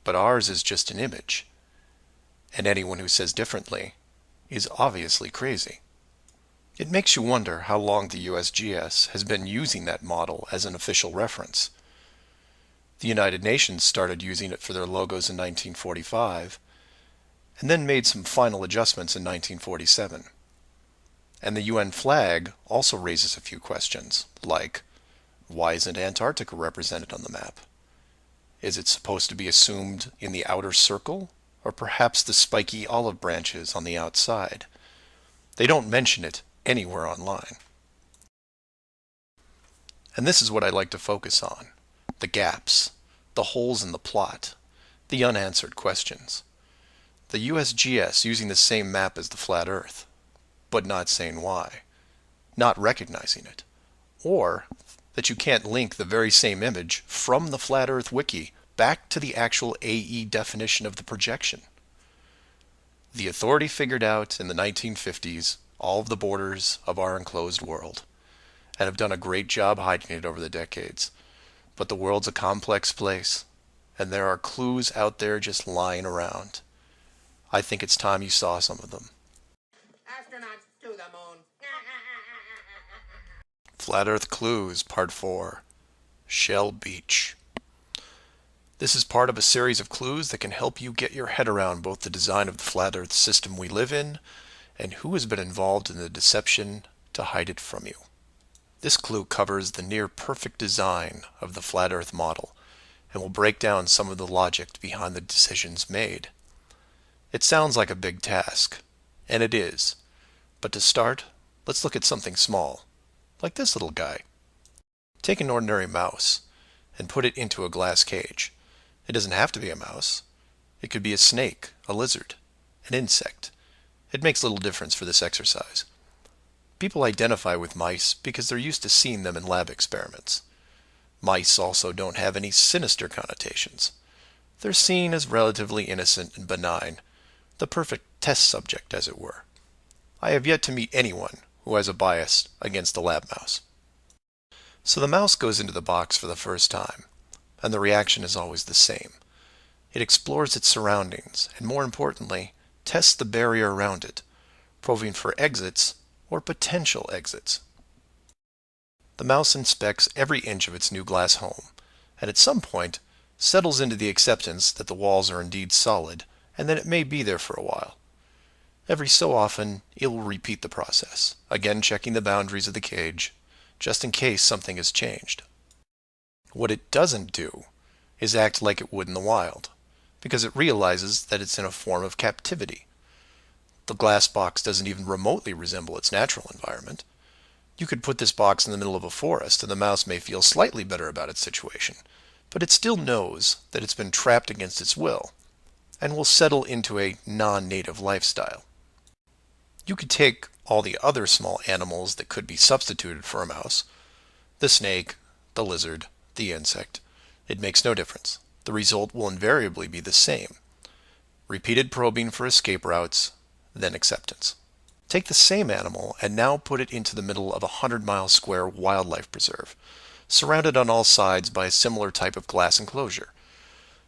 but ours is just an image. And anyone who says differently is obviously crazy. It makes you wonder how long the USGS has been using that model as an official reference. The United Nations started using it for their logos in 1945, and then made some final adjustments in 1947. And the UN flag also raises a few questions, like, why isn't Antarctica represented on the map? Is it supposed to be assumed in the outer circle, or perhaps the spiky olive branches on the outside? They don't mention it anywhere online. And this is what I like to focus on. The gaps, the holes in the plot, the unanswered questions. The USGS using the same map as the Flat Earth, but not saying why. not recognizing it, or that you can't link the very same image from the Flat Earth Wiki back to the actual AE definition of the projection. The authority figured out in the 1950s all of the borders of our enclosed world, and have done a great job hiding it over the decades. But the world's a complex place, and there are clues out there just lying around. I think it's time you saw some of them. Astronauts to the moon. Flat Earth Clues, Part 4, Shell Beach. This is part of a series of clues that can help you get your head around both the design of the flat Earth system we live in and who has been involved in the deception to hide it from you. This clue covers the near-perfect design of the flat Earth model and will break down some of the logic behind the decisions made. It sounds like a big task, and it is, but to start, let's look at something small, like this little guy. Take an ordinary mouse and put it into a glass cage. It doesn't have to be a mouse. It could be a snake, a lizard, an insect. It makes little difference for this exercise. People identify with mice because they're used to seeing them in lab experiments. Mice also don't have any sinister connotations. They're seen as relatively innocent and benign, the perfect test subject, as it were. I have yet to meet anyone who has a bias against the lab mouse. So the mouse goes into the box for the first time, and the reaction is always the same. It explores its surroundings, and more importantly, tests the barrier around it, probing for exits or potential exits. The mouse inspects every inch of its new glass home, and at some point settles into the acceptance that the walls are indeed solid, and that it may be there for a while. Every so often, it will repeat the process, again checking the boundaries of the cage, just in case something has changed. What it doesn't do is act like it would in the wild, because it realizes that it's in a form of captivity. The glass box doesn't even remotely resemble its natural environment. You could put this box in the middle of a forest and the mouse may feel slightly better about its situation, but it still knows that it's been trapped against its will, and will settle into a non-native lifestyle. You could take all the other small animals that could be substituted for a mouse, the snake, the lizard, the insect. It makes no difference. The result will invariably be the same. Repeated probing for escape routes, then acceptance. Take the same animal and now put it into the middle of a 100-mile square wildlife preserve, surrounded on all sides by a similar type of glass enclosure.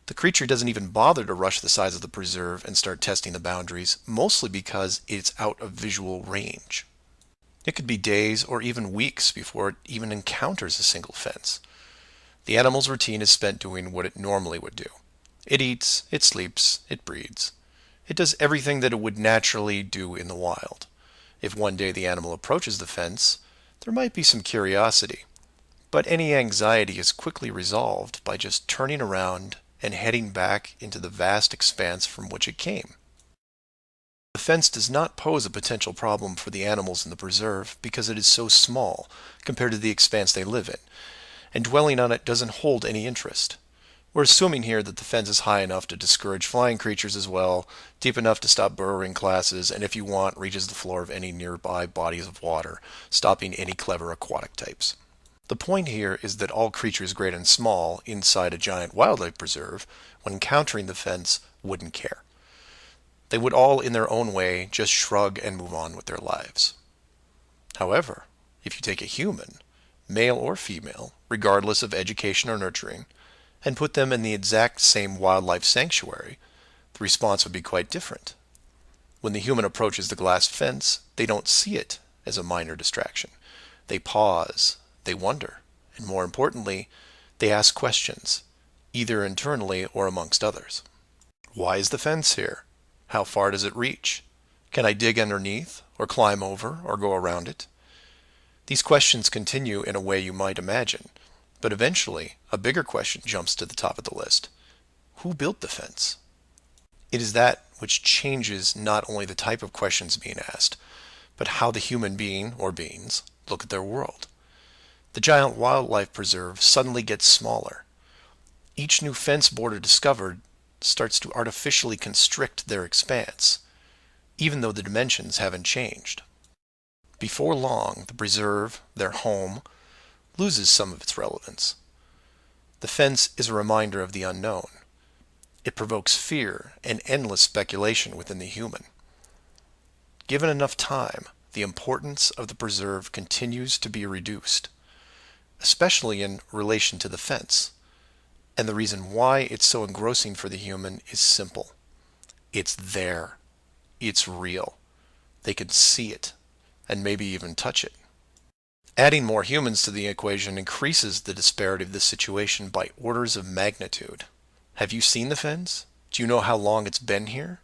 The creature doesn't even bother to rush the size of the preserve and start testing the boundaries, mostly because it's out of visual range. It could be days or even weeks before it even encounters a single fence. The animal's routine is spent doing what it normally would do. It eats, it sleeps, it breeds. It does everything that it would naturally do in the wild. If one day the animal approaches the fence, there might be some curiosity, but any anxiety is quickly resolved by just turning around and heading back into the vast expanse from which it came. The fence does not pose a potential problem for the animals in the preserve because it is so small compared to the expanse they live in, and dwelling on it doesn't hold any interest. We're assuming here that the fence is high enough to discourage flying creatures as well, deep enough to stop burrowing classes, and if you want, reaches the floor of any nearby bodies of water, stopping any clever aquatic types. The point here is that all creatures great and small inside a giant wildlife preserve, when encountering the fence, wouldn't care. They would all, in their own way, just shrug and move on with their lives. However, if you take a human, male or female, regardless of education or nurturing, and put them in the exact same wildlife sanctuary, the response would be quite different. When the human approaches the glass fence, they don't see it as a minor distraction. They pause, they wonder, and more importantly, they ask questions, either internally or amongst others. Why is the fence here? How far does it reach? Can I dig underneath, or climb over, or go around it? These questions continue in a way you might imagine, but eventually a bigger question jumps to the top of the list. Who built the fence? It is that which changes not only the type of questions being asked, but how the human being, or beings, look at their world. The giant wildlife preserve suddenly gets smaller. Each new fence border discovered starts to artificially constrict their expanse, even though the dimensions haven't changed. Before long, the preserve, their home, loses some of its relevance. The fence is a reminder of the unknown. It provokes fear and endless speculation within the human. Given enough time, the importance of the preserve continues to be reduced, especially in relation to the fence. And the reason why it's so engrossing for the human is simple. It's there. It's real. They can see it, and maybe even touch it. Adding more humans to the equation increases the disparity of this situation by orders of magnitude. Have you seen the fence? Do you know how long it's been here?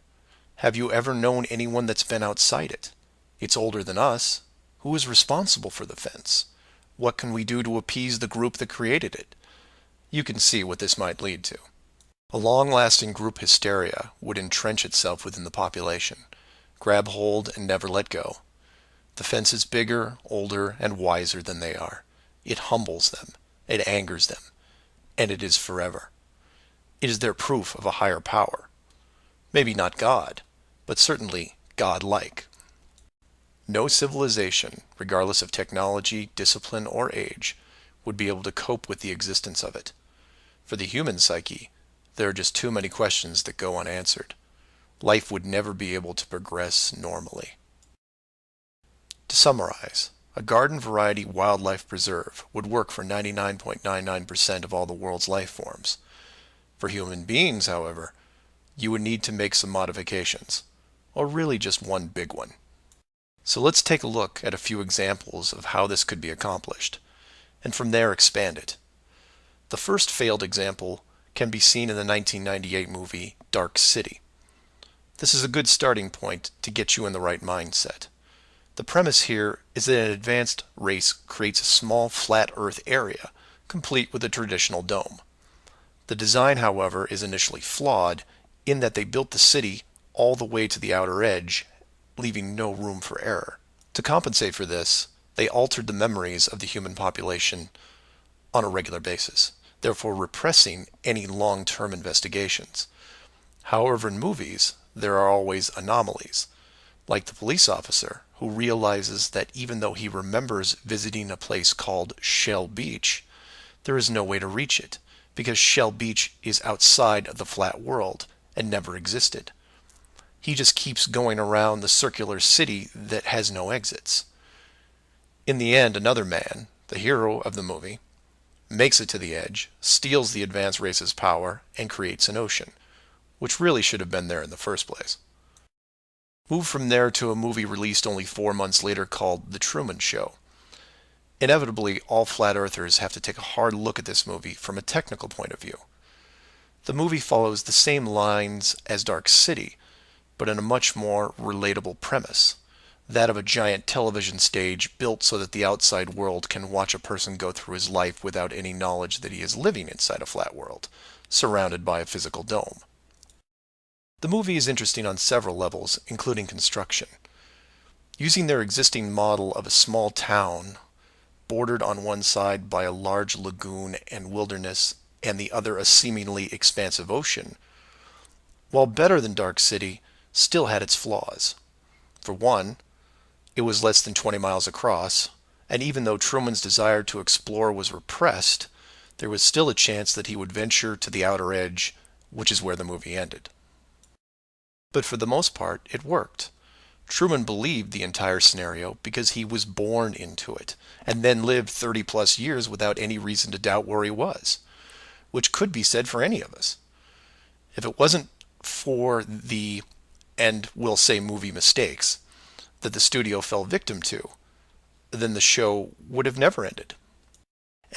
Have you ever known anyone that's been outside it? It's older than us. Who is responsible for the fence? What can we do to appease the group that created it? You can see what this might lead to. A long-lasting group hysteria would entrench itself within the population, grab hold and never let go. The fence is bigger, older, and wiser than they are. It humbles them, it angers them, and it is forever. It is their proof of a higher power. Maybe not God, but certainly God-like. No civilization, regardless of technology, discipline, or age, would be able to cope with the existence of it. For the human psyche, there are just too many questions that go unanswered. Life would never be able to progress normally. To summarize, a garden variety wildlife preserve would work for 99.99% of all the world's life forms. For human beings, however, you would need to make some modifications, or really just one big one. So let's take a look at a few examples of how this could be accomplished, and from there expand it. The first failed example can be seen in the 1998 movie Dark City. This is a good starting point to get you in the right mindset. The premise here is that an advanced race creates a small flat earth area, complete with a traditional dome. The design, however, is initially flawed in that they built the city all the way to the outer edge, leaving no room for error. To compensate for this, they altered the memories of the human population on a regular basis, therefore repressing any long-term investigations. However, in movies, there are always anomalies, like the police officer who realizes that even though he remembers visiting a place called Shell Beach, there is no way to reach it, because Shell Beach is outside of the flat world and never existed. He just keeps going around the circular city that has no exits. In the end, another man, the hero of the movie, makes it to the edge, steals the advanced race's power, and creates an ocean, which really should have been there in the first place. Move from there to a movie released only 4 months later called The Truman Show. Inevitably, all flat earthers have to take a hard look at this movie from a technical point of view. The movie follows the same lines as Dark City, but in a much more relatable premise, that of a giant television stage built so that the outside world can watch a person go through his life without any knowledge that he is living inside a flat world, surrounded by a physical dome. The movie is interesting on several levels, including construction. Using their existing model of a small town, bordered on one side by a large lagoon and wilderness, and the other a seemingly expansive ocean, while better than Dark City, still had its flaws. For one, it was less than 20 miles across, and even though Truman's desire to explore was repressed, there was still a chance that he would venture to the outer edge, which is where the movie ended. But for the most part, it worked. Truman believed the entire scenario because he was born into it, and then lived 30-plus years without any reason to doubt where he was, which could be said for any of us. If it wasn't for the, and we'll say movie mistakes, that the studio fell victim to, then the show would have never ended.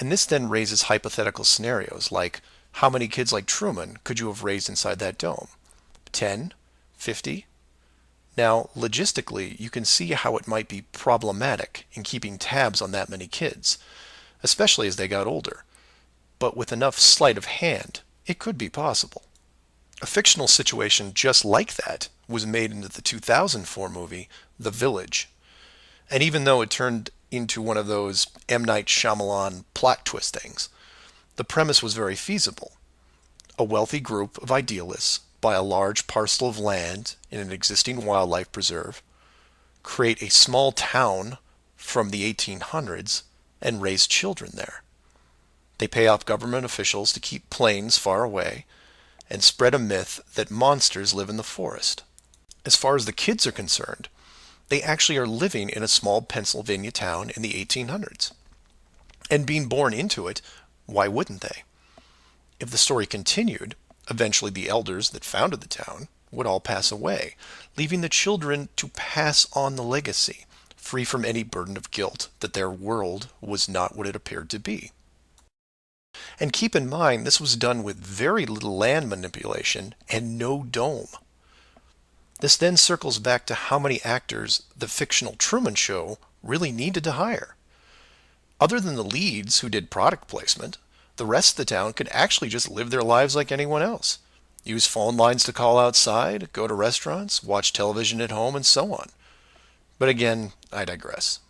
And this then raises hypothetical scenarios like, how many kids like Truman could you have raised inside that dome? 10? 50? Now, logistically, you can see how it might be problematic in keeping tabs on that many kids, especially as they got older. But with enough sleight of hand, it could be possible. A fictional situation just like that was made into the 2004 movie, The Village. And even though it turned into one of those M. Night Shyamalan plot twist things, the premise was very feasible. A wealthy group of idealists buy a large parcel of land in an existing wildlife preserve, create a small town from the 1800s and raise children there. They pay off government officials to keep planes far away and spread a myth that monsters live in the forest. As far as the kids are concerned, they actually are living in a small Pennsylvania town in the 1800s. And being born into it, why wouldn't they? If the story continued, eventually the elders that founded the town would all pass away, leaving the children to pass on the legacy, free from any burden of guilt that their world was not what it appeared to be. And keep in mind, this was done with very little land manipulation and no dome. This then circles back to how many actors the fictional Truman Show really needed to hire. Other than the leads who did product placement, the rest of the town could actually just live their lives like anyone else. Use phone lines to call outside, go to restaurants, watch television at home, and so on. But again, I digress.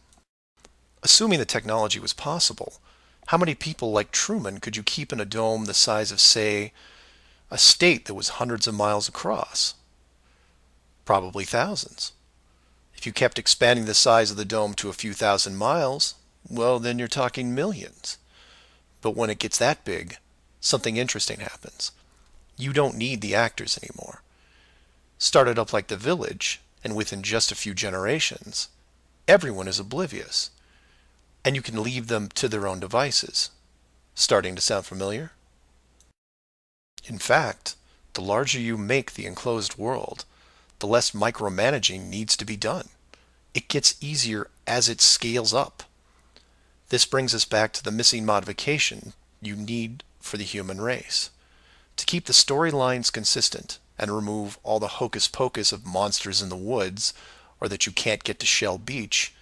Assuming the technology was possible, how many people like Truman could you keep in a dome the size of, say, a state that was hundreds of miles across? Probably thousands. If you kept expanding the size of the dome to a few thousand miles, well, then you're talking millions. But when it gets that big, something interesting happens. You don't need the actors anymore. Start it up like The Village, and within just a few generations, everyone is oblivious. And you can leave them to their own devices. Starting to sound familiar? In fact, the larger you make the enclosed world, the less micromanaging needs to be done. It gets easier as it scales up. This brings us back to the missing modification you need for the human race. To keep the storylines consistent and remove all the hocus pocus of monsters in the woods or that you can't get to Shell Beach,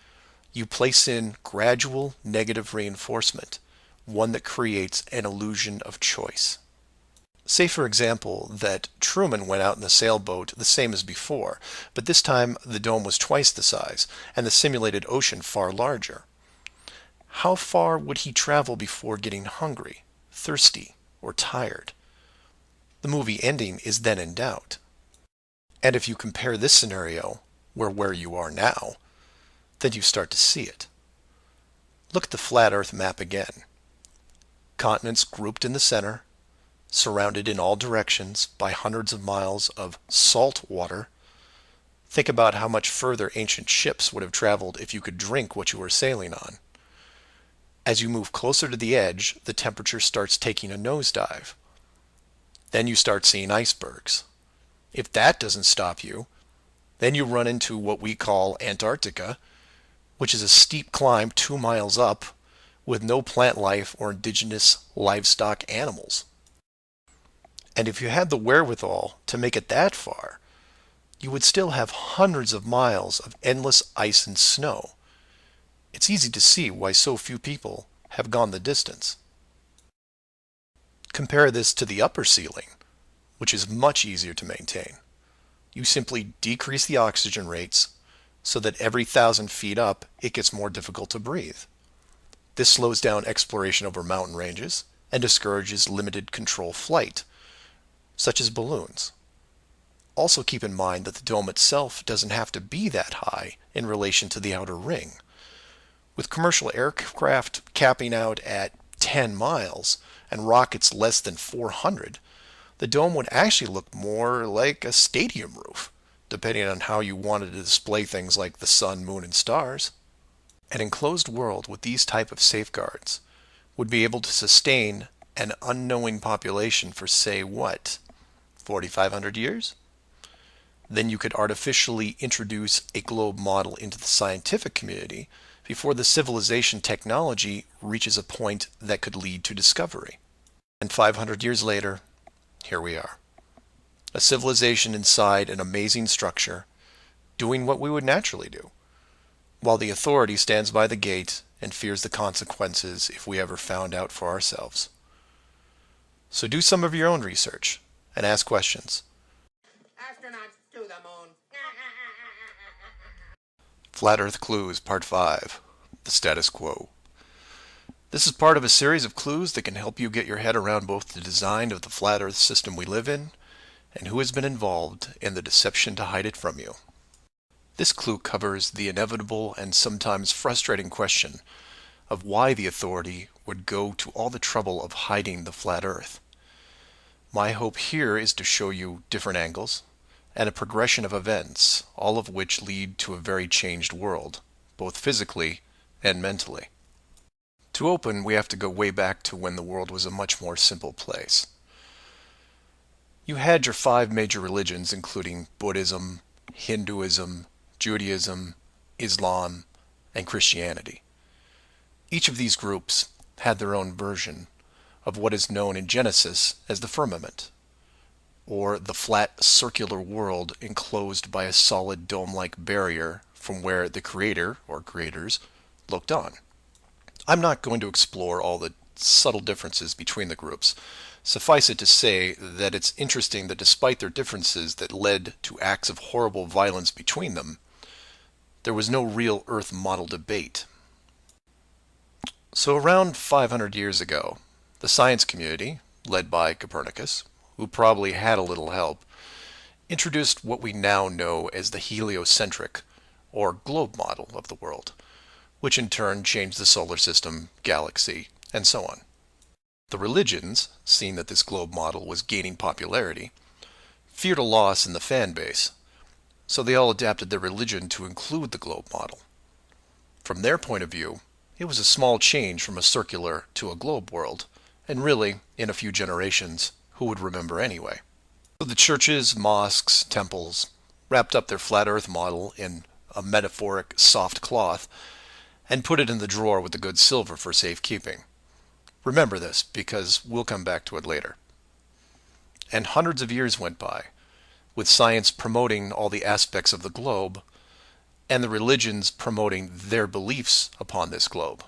you place in gradual negative reinforcement, one that creates an illusion of choice. Say, for example, that Truman went out in the sailboat the same as before, but this time the dome was twice the size and the simulated ocean far larger. How far would he travel before getting hungry, thirsty, or tired? The movie ending is then in doubt. And if you compare this scenario where you are now, then you start to see it. Look at the flat Earth map again. Continents grouped in the center, surrounded in all directions by hundreds of miles of salt water. Think about how much further ancient ships would have traveled if you could drink what you were sailing on. As you move closer to the edge, the temperature starts taking a nosedive. Then you start seeing icebergs. If that doesn't stop you, then you run into what we call Antarctica, which is a steep climb 2 miles up with no plant life or indigenous livestock animals. And if you had the wherewithal to make it that far, you would still have hundreds of miles of endless ice and snow. It's easy to see why so few people have gone the distance. Compare this to the upper ceiling, which is much easier to maintain. You simply decrease the oxygen rates so that every 1,000 feet up it gets more difficult to breathe. This slows down exploration over mountain ranges and discourages limited control flight, such as balloons. Also keep in mind that the dome itself doesn't have to be that high in relation to the outer ring. With commercial aircraft capping out at 10 miles and rockets less than 400, the dome would actually look more like a stadium roof, depending on how you wanted to display things like the sun, moon, and stars. An enclosed world with these type of safeguards would be able to sustain an unknowing population for, say, what, 4,500 years? Then you could artificially introduce a globe model into the scientific community before the civilization technology reaches a point that could lead to discovery. And 500 years later, here we are. A civilization inside an amazing structure, doing what we would naturally do, while the authority stands by the gate and fears the consequences if we ever found out for ourselves. So do some of your own research and ask questions. Astronauts to the moon. Flat Earth Clues, Part 5, The Status Quo. This is part of a series of clues that can help you get your head around both the design of the flat Earth system we live in and who has been involved in the deception to hide it from you. This clue covers the inevitable and sometimes frustrating question of why the authority would go to all the trouble of hiding the flat Earth. My hope here is to show you different angles and a progression of events, all of which lead to a very changed world, both physically and mentally. To open, we have to go way back to when the world was a much more simple place. You had your 5 major religions, including Buddhism, Hinduism, Judaism, Islam, and Christianity. Each of these groups had their own version of what is known in Genesis as the firmament, or the flat circular world enclosed by a solid dome-like barrier from where the creator, or creators, looked on. I'm not going to explore all the subtle differences between the groups. Suffice it to say that it's interesting that despite their differences that led to acts of horrible violence between them, there was no real Earth model debate. So around 500 years ago, the science community, led by Copernicus, who probably had a little help, introduced what we now know as the heliocentric, or globe model of the world, which in turn changed the solar system, galaxy, and so on. The religions, seeing that this globe model was gaining popularity, feared a loss in the fan base, so they all adapted their religion to include the globe model. From their point of view, it was a small change from a circular to a globe world, and really, in a few generations, who would remember anyway? So the churches, mosques, temples wrapped up their flat earth model in a metaphoric soft cloth and put it in the drawer with the good silver for safekeeping. Remember this, because we'll come back to it later. And hundreds of years went by, with science promoting all the aspects of the globe, and the religions promoting their beliefs upon this globe.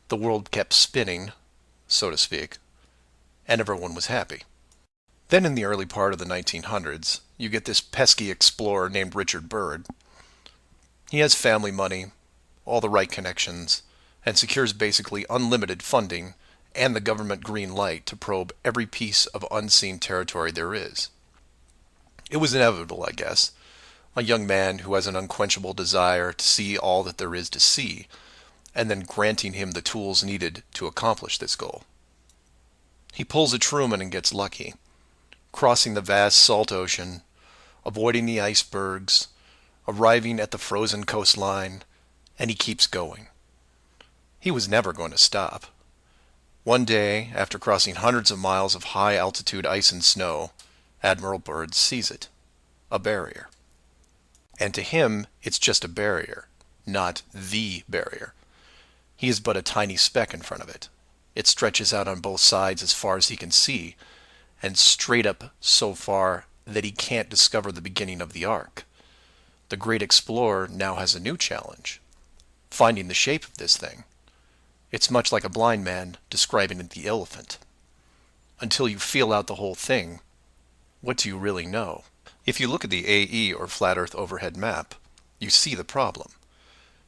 The world kept spinning, so to speak, and everyone was happy. Then in the early part of the 1900s, you get this pesky explorer named Richard Byrd. He has family money, all the right connections, and secures basically unlimited funding and the government green light to probe every piece of unseen territory there is. It was inevitable, I guess. A young man who has an unquenchable desire to see all that there is to see, and then granting him the tools needed to accomplish this goal. He pulls a Truman and gets lucky, crossing the vast salt ocean, avoiding the icebergs, arriving at the frozen coastline, and he keeps going. He was never going to stop. One day, after crossing hundreds of miles of high-altitude ice and snow, Admiral Byrd sees it, a barrier. And to him, it's just a barrier, not the barrier. He is but a tiny speck in front of it. It stretches out on both sides as far as he can see, and straight up so far that he can't discover the beginning of the arc. The great explorer now has a new challenge, finding the shape of this thing. It's much like a blind man describing the elephant. Until you feel out the whole thing, what do you really know? If you look at the AE, or Flat Earth Overhead Map, you see the problem.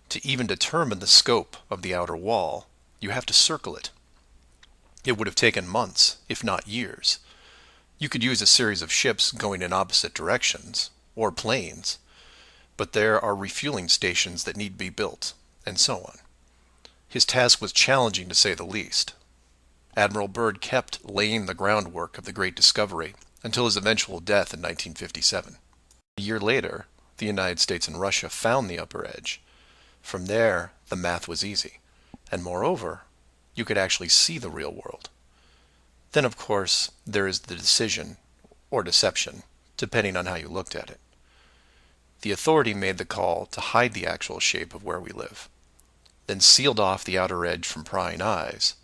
To even determine the scope of the outer wall, you have to circle it. It would have taken months, if not years. You could use a series of ships going in opposite directions, or planes, but there are refueling stations that need to be built, and so on. His task was challenging to say the least. Admiral Byrd kept laying the groundwork of the great discovery until his eventual death in 1957. A year later, the United States and Russia found the upper edge. From there, the math was easy, and moreover, you could actually see the real world. Then, of course, there is the decision, or deception, depending on how you looked at it. The authority made the call to hide the actual shape of where we live, then sealed off the outer edge from prying eyes,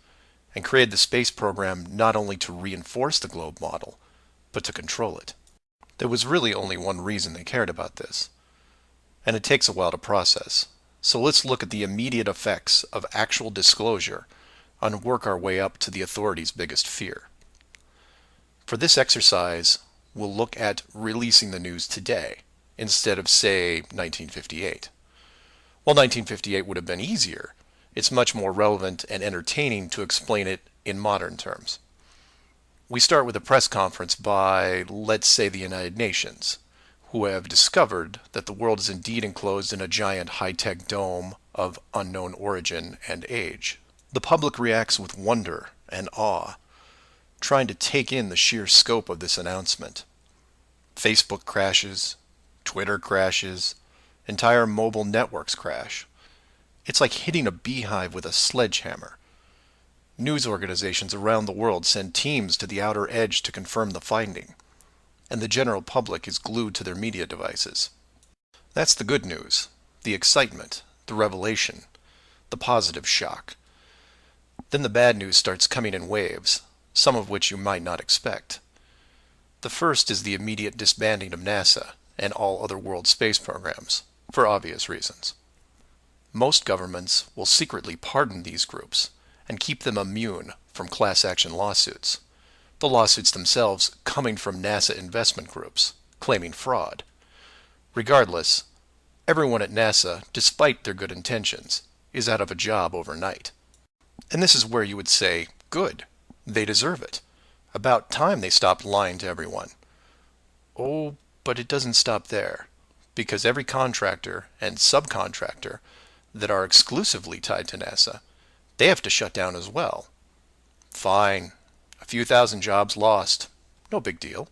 and created the space program not only to reinforce the globe model, but to control it. There was really only one reason they cared about this, and it takes a while to process. So let's look at the immediate effects of actual disclosure and work our way up to the authorities' biggest fear. For this exercise, we'll look at releasing the news today, instead of, say, 1958. While 1958 would have been easier, it's much more relevant and entertaining to explain it in modern terms. We start with a press conference by, let's say, the United Nations, who have discovered that the world is indeed enclosed in a giant high-tech dome of unknown origin and age. The public reacts with wonder and awe, trying to take in the sheer scope of this announcement. Facebook crashes, Twitter crashes, entire mobile networks crash. It's like hitting a beehive with a sledgehammer. News organizations around the world send teams to the outer edge to confirm the finding, and the general public is glued to their media devices. That's the good news, the excitement, the revelation, the positive shock. Then the bad news starts coming in waves, some of which you might not expect. The first is the immediate disbanding of NASA and all other world space programs, for obvious reasons. Most governments will secretly pardon these groups and keep them immune from class action lawsuits, the lawsuits themselves coming from NASA investment groups, claiming fraud. Regardless, everyone at NASA, despite their good intentions, is out of a job overnight. And this is where you would say, good, they deserve it. About time they stopped lying to everyone. Oh, but it doesn't stop there, because every contractor and subcontractor that are exclusively tied to NASA, they have to shut down as well. Fine, a few thousand jobs lost, no big deal.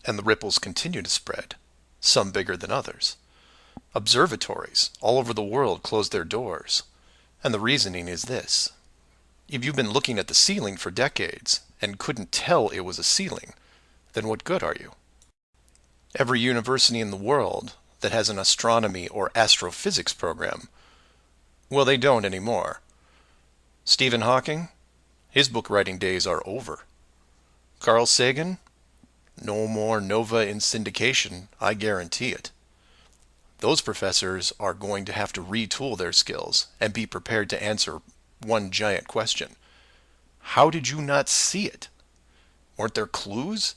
And the ripples continue to spread, some bigger than others. Observatories all over the world close their doors, and the reasoning is this. If you've been looking at the ceiling for decades and couldn't tell it was a ceiling, then what good are you? Every university in the world that has an astronomy or astrophysics program, well, they don't anymore. Stephen Hawking, his book writing days are over. Carl Sagan, no more nova in syndication, I guarantee it. Those professors are going to have to retool their skills and be prepared to answer one giant question. How did you not see it? Weren't there clues?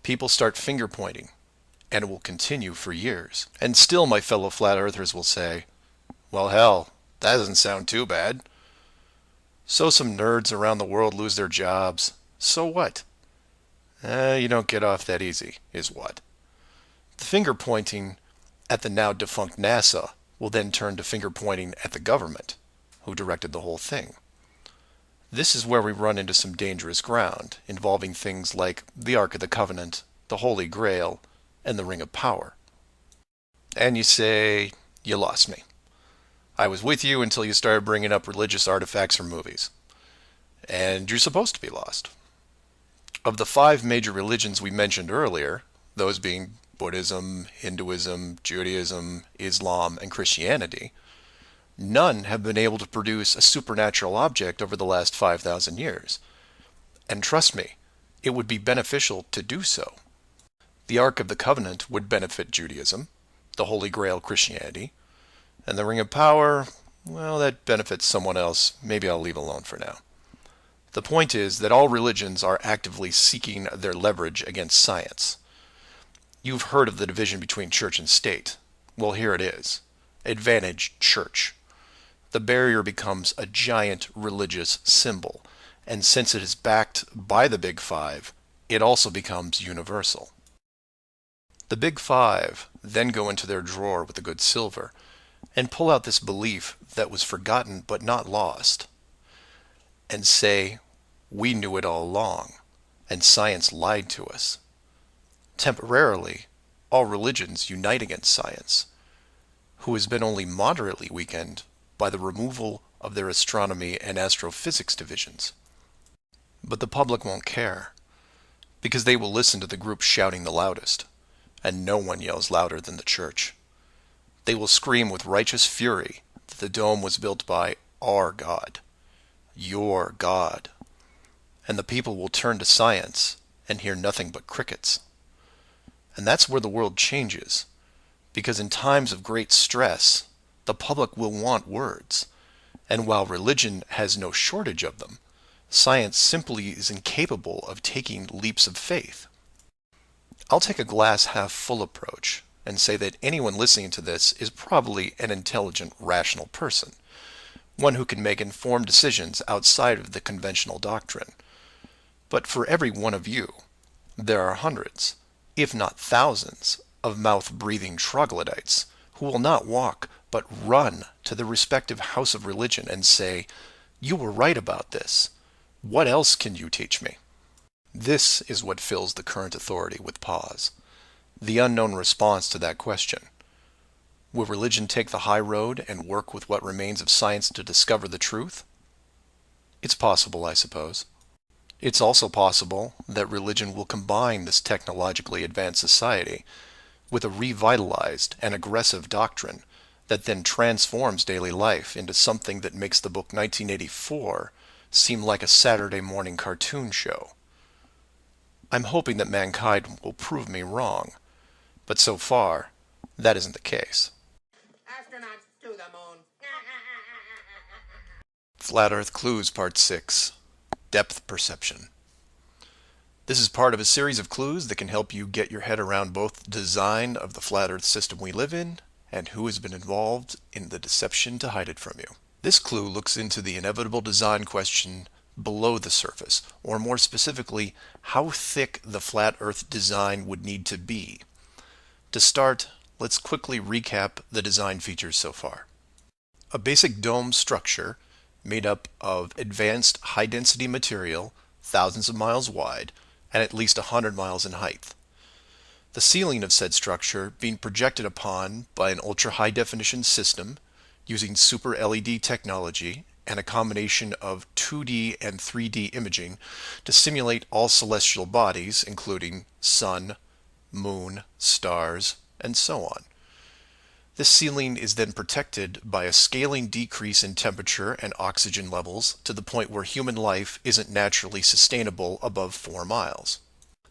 People start finger pointing, and it will continue for years. And still my fellow flat earthers will say, well, hell, that doesn't sound too bad. So some nerds around the world lose their jobs. So what? You don't get off that easy, is what. The finger pointing at the now defunct NASA will then turn to finger pointing at the government, who directed the whole thing. This is where we run into some dangerous ground, involving things like the Ark of the Covenant, the Holy Grail, and the Ring of Power. And you say, you lost me. I was with you until you started bringing up religious artifacts from movies. And you're supposed to be lost. Of the 5 major religions we mentioned earlier, those being Buddhism, Hinduism, Judaism, Islam, and Christianity, none have been able to produce a supernatural object over the last 5,000 years. And trust me, it would be beneficial to do so. The Ark of the Covenant would benefit Judaism, the Holy Grail Christianity, and the Ring of Power, well, that benefits someone else. Maybe I'll leave alone for now. The point is that all religions are actively seeking their leverage against science. You've heard of the division between church and state. Well, here it is. Advantage church. The barrier becomes a giant religious symbol, and since it is backed by the Big Five, it also becomes universal. The Big Five then go into their drawer with the good silver and pull out this belief that was forgotten but not lost, and say, we knew it all along, and science lied to us. Temporarily, all religions unite against science, who has been only moderately weakened by the removal of their astronomy and astrophysics divisions. But the public won't care, because they will listen to the group shouting the loudest, and no one yells louder than the church. They will scream with righteous fury that the dome was built by our God, your God, and the people will turn to science and hear nothing but crickets. And that's where the world changes, because in times of great stress, the public will want words, and while religion has no shortage of them, science simply is incapable of taking leaps of faith. I'll take a glass half full approach and say that anyone listening to this is probably an intelligent, rational person, one who can make informed decisions outside of the conventional doctrine. But for every one of you, there are hundreds, if not thousands, of mouth-breathing troglodytes who will not walk but run to the respective house of religion and say, "You were right about this. What else can you teach me?" This is what fills the current authority with pause. The unknown response to that question. Will religion take the high road and work with what remains of science to discover the truth? It's possible, I suppose. It's also possible that religion will combine this technologically advanced society with a revitalized and aggressive doctrine that then transforms daily life into something that makes the book 1984 seem like a Saturday morning cartoon show. I'm hoping that mankind will prove me wrong, but so far, that isn't the case. Astronauts to the moon. Flat Earth Clues Part 6, Depth Perception. This is part of a series of clues that can help you get your head around both the design of the flat Earth system we live in and who has been involved in the deception to hide it from you. This clue looks into the inevitable design question below the surface, or more specifically, how thick the flat Earth design would need to be. To start, let's quickly recap the design features so far. A basic dome structure made up of advanced high-density material, thousands of miles wide, and at least 100 miles in height. The ceiling of said structure being projected upon by an ultra-high-definition system using super LED technology and a combination of 2D and 3D imaging to simulate all celestial bodies, including sun, moon, stars, and so on. This ceiling is then protected by a scaling decrease in temperature and oxygen levels to the point where human life isn't naturally sustainable above 4 miles.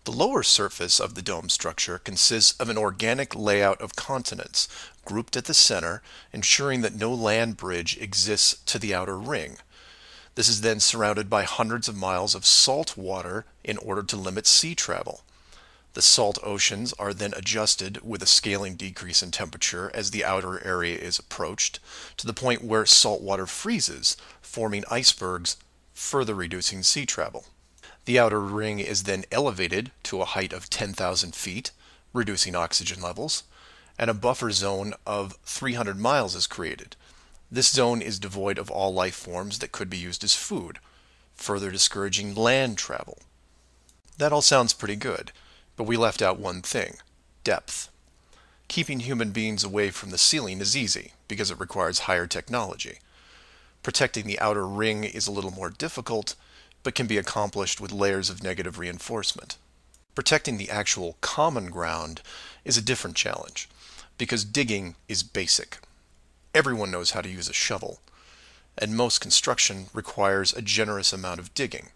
The lower surface of the dome structure consists of an organic layout of continents grouped at the center, ensuring that no land bridge exists to the outer ring. This is then surrounded by hundreds of miles of salt water in order to limit sea travel. The salt oceans are then adjusted with a scaling decrease in temperature as the outer area is approached, to the point where salt water freezes, forming icebergs, further reducing sea travel. The outer ring is then elevated to a height of 10,000 feet, reducing oxygen levels, and a buffer zone of 300 miles is created. This zone is devoid of all life forms that could be used as food, further discouraging land travel. That all sounds pretty good. But we left out one thing: depth. Keeping human beings away from the ceiling is easy, because it requires higher technology. Protecting the outer ring is a little more difficult, but can be accomplished with layers of negative reinforcement. Protecting the actual common ground is a different challenge, because digging is basic. Everyone knows how to use a shovel, and most construction requires a generous amount of digging.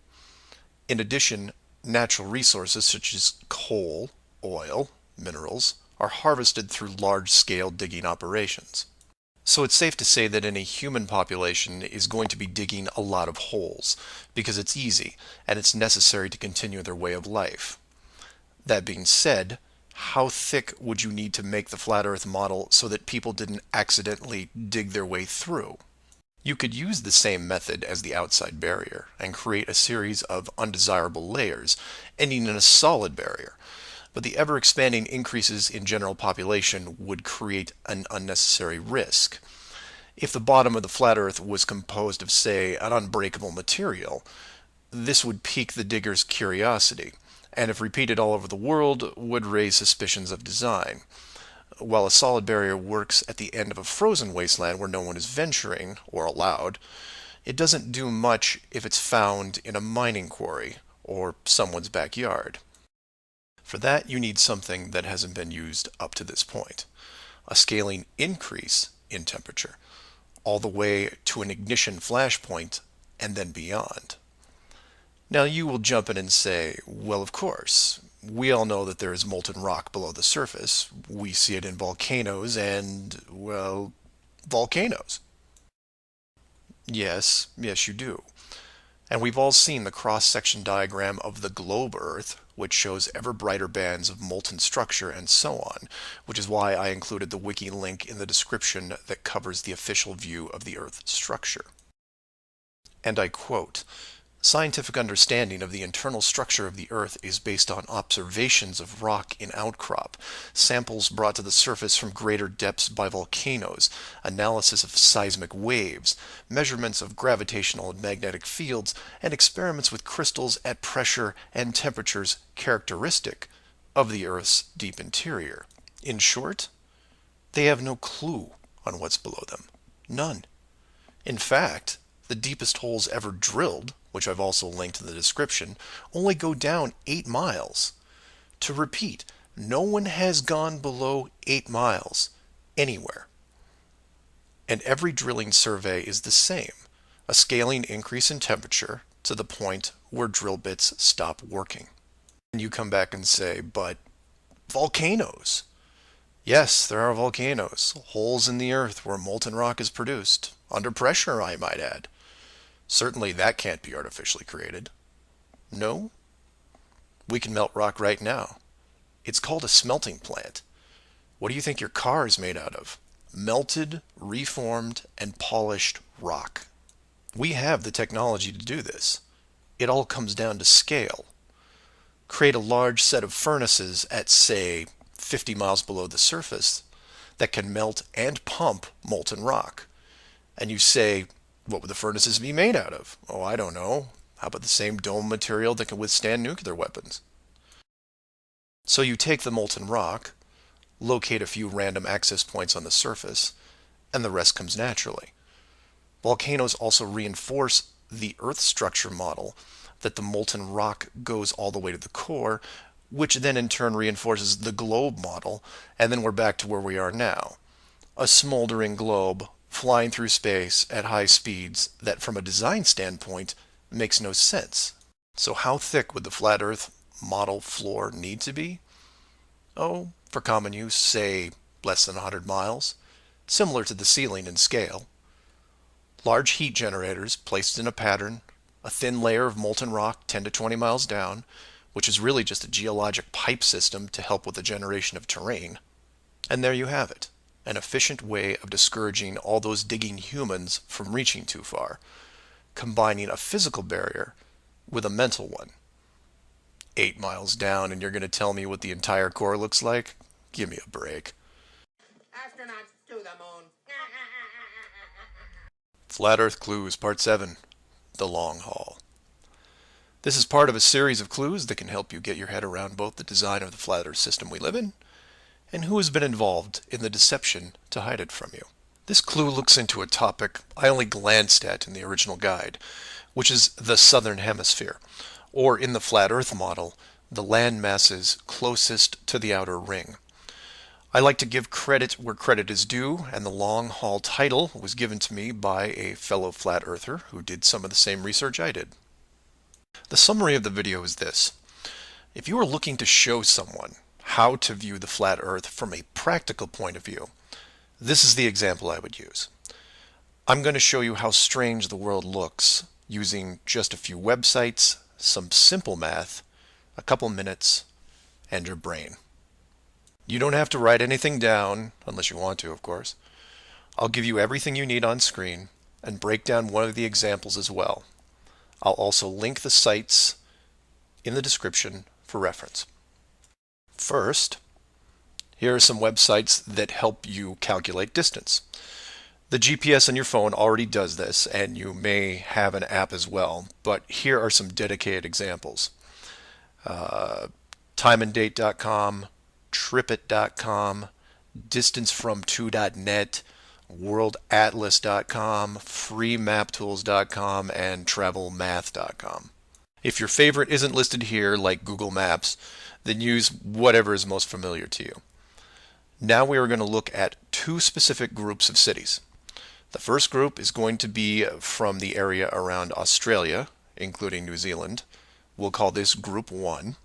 In addition, natural resources such as coal, oil, minerals are harvested through large-scale digging operations. So it's safe to say that any human population is going to be digging a lot of holes, because it's easy and it's necessary to continue their way of life. That being said, how thick would you need to make the flat Earth model so that people didn't accidentally dig their way through? You could use the same method as the outside barrier and create a series of undesirable layers, ending in a solid barrier. But the ever-expanding increases in general population would create an unnecessary risk. If the bottom of the flat Earth was composed of, say, an unbreakable material, this would pique the digger's curiosity, and if repeated all over the world, would raise suspicions of design. While a solid barrier works at the end of a frozen wasteland where no one is venturing, or allowed, it doesn't do much if it's found in a mining quarry or someone's backyard. For that, you need something that hasn't been used up to this point: a scaling increase in temperature, all the way to an ignition flashpoint and then beyond. Now you will jump in and say, well, of course, we all know that there is molten rock below the surface. We see it in volcanoes and, well, volcanoes. Yes, you do. And we've all seen the cross-section diagram of the globe Earth, which shows ever brighter bands of molten structure and so on, which is why I included the wiki link in the description that covers the official view of the Earth's structure. And I quote, Scientific understanding of the internal structure of the Earth is based on observations of rock in outcrop, samples brought to the surface from greater depths by volcanoes, analysis of seismic waves, measurements of gravitational and magnetic fields, and experiments with crystals at pressure and temperatures characteristic of the Earth's deep interior. In short, they have no clue on what's below them. None. In fact, the deepest holes ever drilled, which I've also linked in the description, only go down 8 miles. To repeat, no one has gone below 8 miles anywhere. And every drilling survey is the same, a scaling increase in temperature to the point where drill bits stop working. And you come back and say, but volcanoes. Yes, there are volcanoes, holes in the earth where molten rock is produced, under pressure, I might add. Certainly that can't be artificially created. No? We can melt rock right now. It's called a smelting plant. What do you think your car is made out of? Melted, reformed, and polished rock. We have the technology to do this. It all comes down to scale. Create a large set of furnaces at, say, 50 miles below the surface that can melt and pump molten rock. And you say, what would the furnaces be made out of? Oh, I don't know. How about the same dome material that can withstand nuclear weapons? So you take the molten rock, locate a few random access points on the surface, and the rest comes naturally. Volcanoes also reinforce the Earth structure model that the molten rock goes all the way to the core, which then in turn reinforces the globe model, and then we're back to where we are now. A smoldering globe flying through space at high speeds that from a design standpoint makes no sense. So how thick would the flat Earth model floor need to be? Oh, for common use, say less than 100 miles, similar to the ceiling in scale. Large heat generators placed in a pattern, a thin layer of molten rock 10 to 20 miles down, which is really just a geologic pipe system to help with the generation of terrain. And there you have it, an efficient way of discouraging all those digging humans from reaching too far, combining a physical barrier with a mental one. 8 miles down and you're going to tell me what the entire core looks like? Give me a break. Astronauts to the moon. Flat Earth Clues, Part 7, The Long Haul. This is part of a series of clues that can help you get your head around both the design of the flat Earth system we live in and who has been involved in the deception to hide it from you. This clue looks into a topic I only glanced at in the original guide, which is the southern hemisphere, or in the flat Earth model, the land masses closest to the outer ring. I like to give credit where credit is due, and the long haul title was given to me by a fellow flat earther who did some of the same research I did. The summary of the video is this. If you are looking to show someone how to view the flat Earth from a practical point of view, this is the example I would use. I'm going to show you how strange the world looks using just a few websites, some simple math, a couple minutes, and your brain. You don't have to write anything down, unless you want to, of course. I'll give you everything you need on screen and break down one of the examples as well. I'll also link the sites in the description for reference. First, here are some websites that help you calculate distance. The GPS on your phone already does this, and you may have an app as well, but here are some dedicated examples. Timeanddate.com, tripit.com, distancefrom2.net, worldatlas.com, freemaptools.com, and travelmath.com. If your favorite isn't listed here, like Google Maps, then use whatever is most familiar to you. Now we are going to look at two specific groups of cities. The first group is going to be from the area around Australia, including New Zealand. We'll call this Group 1.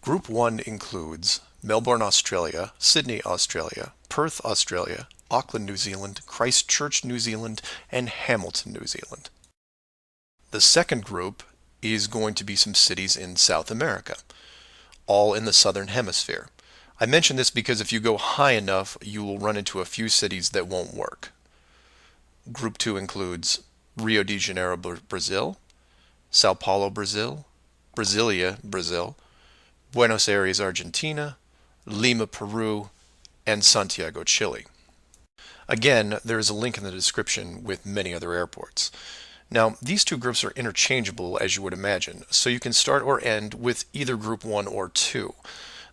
Group 1 includes Melbourne, Australia, Sydney, Australia, Perth, Australia, Auckland, New Zealand, Christchurch, New Zealand, and Hamilton, New Zealand. The second group is going to be some cities in South America, all in the southern hemisphere. I mention this because if you go high enough, you will run into a few cities that won't work. Group 2 includes Rio de Janeiro, Brazil, Sao Paulo, Brazil, Brasilia, Brazil, Buenos Aires, Argentina, Lima, Peru, and Santiago, Chile. Again, there is a link in the description with many other airports. Now, these two groups are interchangeable, as you would imagine, so you can start or end with either group 1 or 2.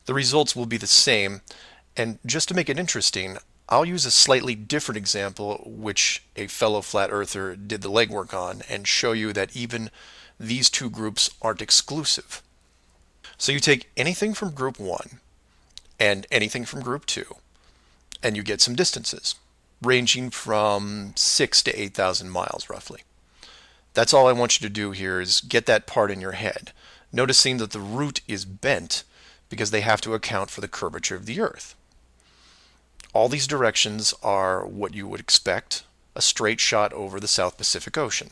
The results will be the same, and just to make it interesting, I'll use a slightly different example which a fellow flat earther did the legwork on and show you that even these two groups aren't exclusive. So you take anything from group 1 and anything from group 2, and you get some distances, ranging from 6 to 8,000 miles roughly. That's all I want you to do here is get that part in your head, noticing that the route is bent because they have to account for the curvature of the Earth. All these directions are what you would expect, a straight shot over the South Pacific Ocean.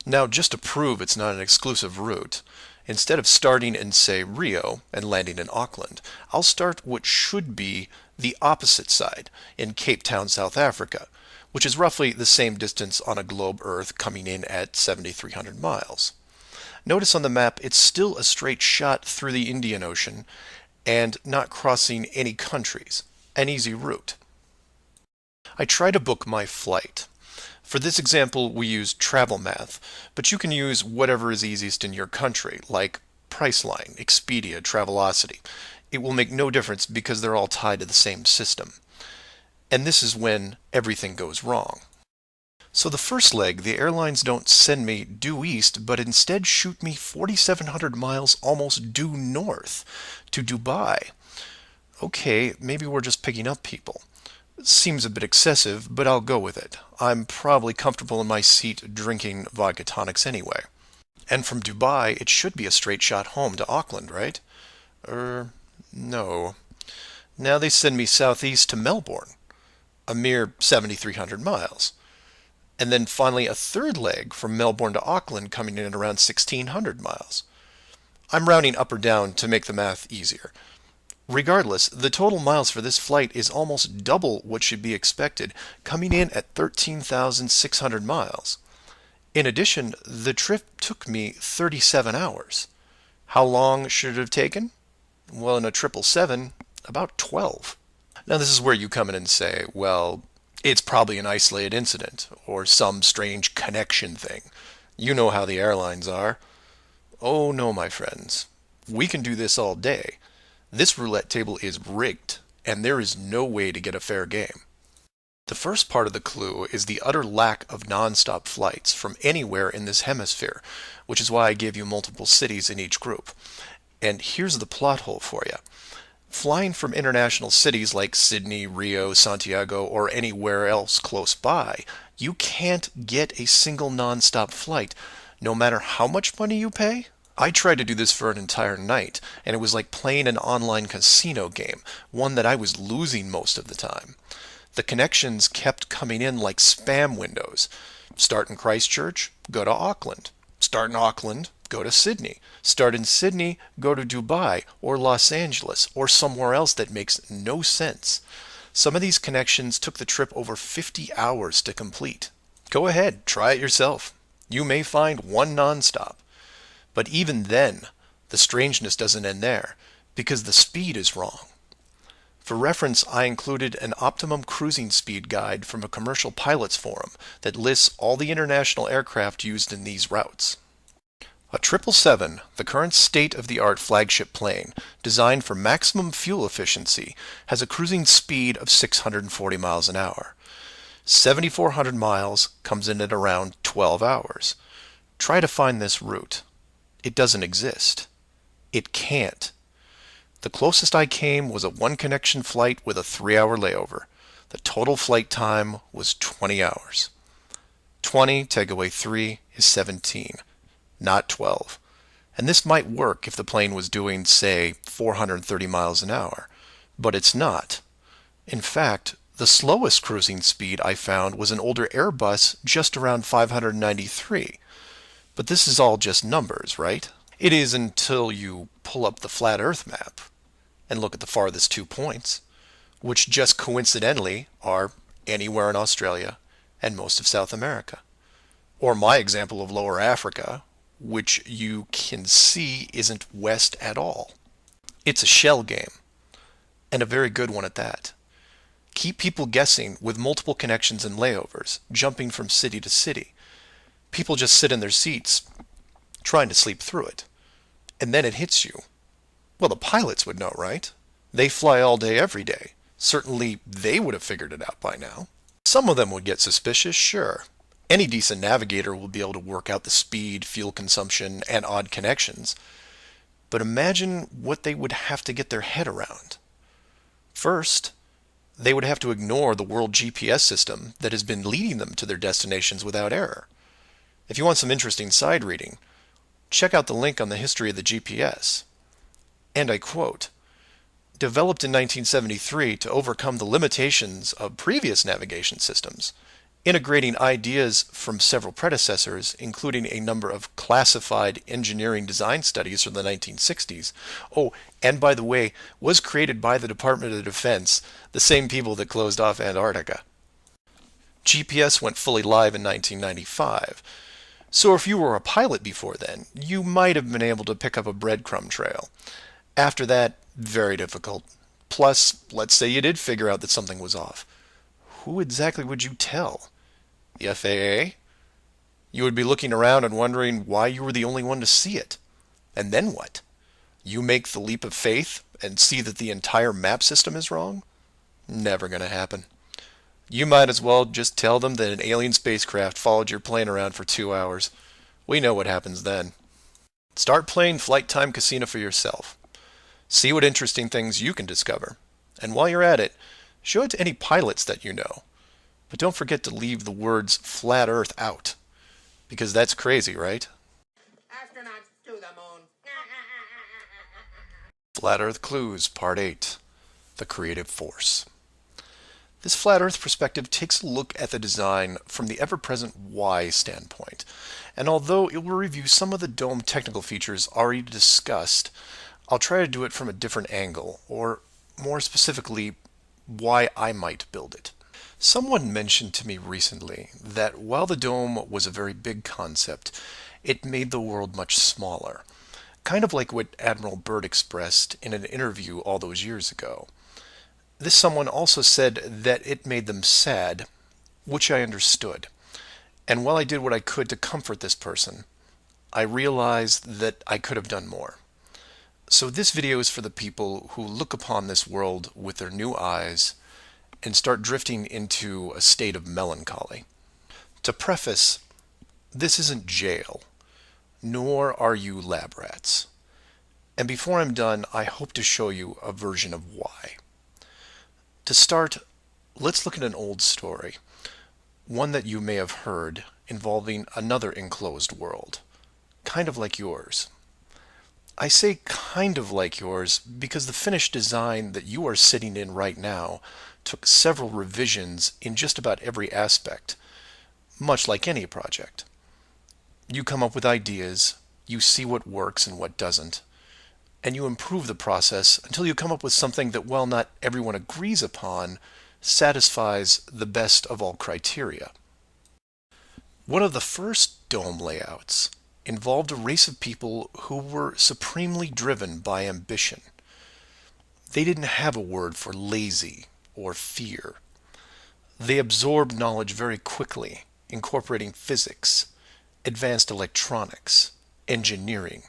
Now, just to prove it's not an exclusive route, instead of starting in, say, Rio and landing in Auckland, I'll start what should be the opposite side, in Cape Town, South Africa, which is roughly the same distance on a globe Earth coming in at 7,300 miles. Notice on the map it's still a straight shot through the Indian Ocean and not crossing any countries, an easy route. I try to book my flight. For this example we use Travel Math, but you can use whatever is easiest in your country, like Priceline, Expedia, Travelocity. It will make no difference because they're all tied to the same system. And this is when everything goes wrong. So the first leg, the airlines don't send me due east, but instead shoot me 4,700 miles almost due north to Dubai. Okay, maybe we're just picking up people. Seems a bit excessive, but I'll go with it. I'm probably comfortable in my seat drinking vodka tonics anyway. And from Dubai, it should be a straight shot home to Auckland, right? No. Now they send me southeast to Melbourne, a mere 7,300 miles. And then finally a third leg from Melbourne to Auckland coming in at around 1,600 miles. I'm rounding up or down to make the math easier. Regardless, the total miles for this flight is almost double what should be expected, coming in at 13,600 miles. In addition, the trip took me 37 hours. How long should it have taken? Well, in a 777, about 12. Now this is where you come in and say, well, it's probably an isolated incident, or some strange connection thing. You know how the airlines are. Oh no, my friends. We can do this all day. This roulette table is rigged, and there is no way to get a fair game. The first part of the clue is the utter lack of non-stop flights from anywhere in this hemisphere, which is why I gave you multiple cities in each group. And here's the plot hole for you. Flying from international cities like Sydney, Rio, Santiago, or anywhere else close by, you can't get a single non-stop flight, no matter how much money you pay. I tried to do this for an entire night, and it was like playing an online casino game, one that I was losing most of the time. The connections kept coming in like spam windows. Start in Christchurch, go to Auckland. Start in Auckland, go to Sydney. Start in Sydney, go to Dubai or Los Angeles or somewhere else that makes no sense. Some of these connections took the trip over 50 hours to complete. Go ahead, try it yourself. You may find one nonstop. But even then, the strangeness doesn't end there, because the speed is wrong. For reference, I included an optimum cruising speed guide from a commercial pilots forum that lists all the international aircraft used in these routes. A 777, the current state-of-the-art flagship plane, designed for maximum fuel efficiency, has a cruising speed of 640 miles an hour. 7,400 miles comes in at around 12 hours. Try to find this route. It doesn't exist. It can't. The closest I came was a one-connection flight with a 3-hour layover. The total flight time was 20 hours. 20 take away 3 is 17, not 12. And this might work if the plane was doing, say, 430 miles an hour. But it's not. In fact, the slowest cruising speed I found was an older Airbus just around 593. But this is all just numbers, right? It is until you pull up the flat Earth map and look at the farthest 2 points, which just coincidentally are anywhere in Australia and most of South America. Or my example of Lower Africa, which you can see isn't west at all. It's a shell game, and a very good one at that. Keep people guessing with multiple connections and layovers, jumping from city to city. People just sit in their seats, trying to sleep through it. And then it hits you. Well, the pilots would know, right? They fly all day, every day. Certainly, they would have figured it out by now. Some of them would get suspicious, sure. Any decent navigator will be able to work out the speed, fuel consumption, and odd connections. But imagine what they would have to get their head around. First, they would have to ignore the world GPS system that has been leading them to their destinations without error. If you want some interesting side reading, check out the link on the history of the GPS. And I quote, "Developed in 1973 to overcome the limitations of previous navigation systems, integrating ideas from several predecessors, including a number of classified engineering design studies from the 1960s. Oh, and by the way, was created by the Department of Defense, the same people that closed off Antarctica." GPS went fully live in 1995. So if you were a pilot before then, you might have been able to pick up a breadcrumb trail. After that, very difficult. Plus, let's say you did figure out that something was off. Who exactly would you tell? The FAA? You would be looking around and wondering why you were the only one to see it. And then what? You make the leap of faith and see that the entire map system is wrong? Never gonna happen. You might as well just tell them that an alien spacecraft followed your plane around for 2 hours. We know what happens then. Start playing Flight Time Casino for yourself. See what interesting things you can discover. And while you're at it, show it to any pilots that you know. But don't forget to leave the words flat Earth out. Because that's crazy, right? Astronauts to the moon. Flat Earth Clues, Part 8. The Creative Force. This flat Earth perspective takes a look at the design from the ever-present why standpoint. And although it will review some of the dome technical features already discussed, I'll try to do it from a different angle, or more specifically, why I might build it. Someone mentioned to me recently that while the dome was a very big concept, it made the world much smaller. Kind of like what Admiral Byrd expressed in an interview all those years ago. This someone also said that it made them sad, which I understood. And while I did what I could to comfort this person, I realized that I could have done more. So this video is for the people who look upon this world with their new eyes and start drifting into a state of melancholy. To preface, this isn't jail, nor are you lab rats. And before I'm done, I hope to show you a version of why. To start, let's look at an old story, one that you may have heard involving another enclosed world, kind of like yours. I say kind of like yours because the finished design that you are sitting in right now took several revisions in just about every aspect, much like any project. You come up with ideas, you see what works and what doesn't, and you improve the process until you come up with something that, while not everyone agrees upon, satisfies the best of all criteria. One of the first dome layouts involved a race of people who were supremely driven by ambition. They didn't have a word for lazy or fear. They absorbed knowledge very quickly, incorporating physics, advanced electronics, engineering,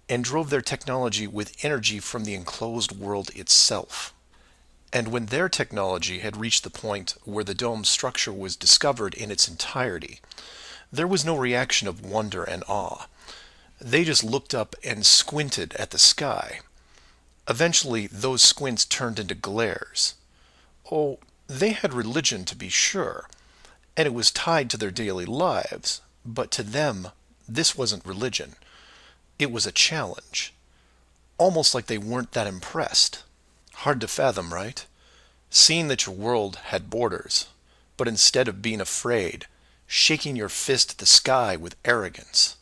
and drove their technology with energy from the enclosed world itself. And when their technology had reached the point where the dome's structure was discovered in its entirety, there was no reaction of wonder and awe. They just looked up and squinted at the sky. Eventually, those squints turned into glares. Oh, they had religion to be sure, and it was tied to their daily lives, but to them, this wasn't religion. It was a challenge. Almost like they weren't that impressed. Hard to fathom, right? Seeing that your world had borders, but instead of being afraid, shaking your fist at the sky with arrogance.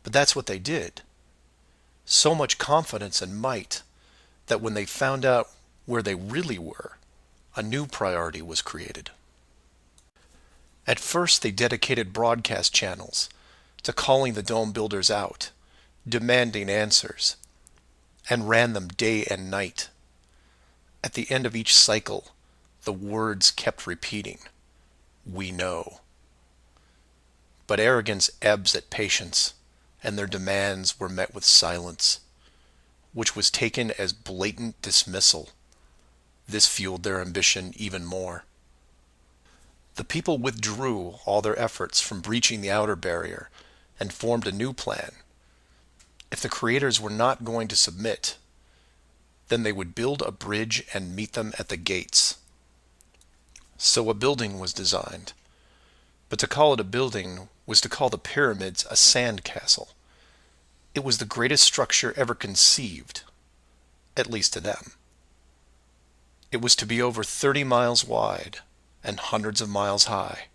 But that's what they did. So much confidence and might that when they found out where they really were, a new priority was created. At first, they dedicated broadcast channels to calling the dome builders out, demanding answers, and ran them day and night. At the end of each cycle, the words kept repeating, "We know." But arrogance ebbs at patience, and their demands were met with silence, which was taken as blatant dismissal. This fueled their ambition even more. The people withdrew all their efforts from breaching the outer barrier and formed a new plan. If the creators were not going to submit, then they would build a bridge and meet them at the gates. So a building was designed, but to call it a building was to call the pyramids a sand castle. It was the greatest structure ever conceived, at least to them. It was to be over 30 miles wide and hundreds of miles high,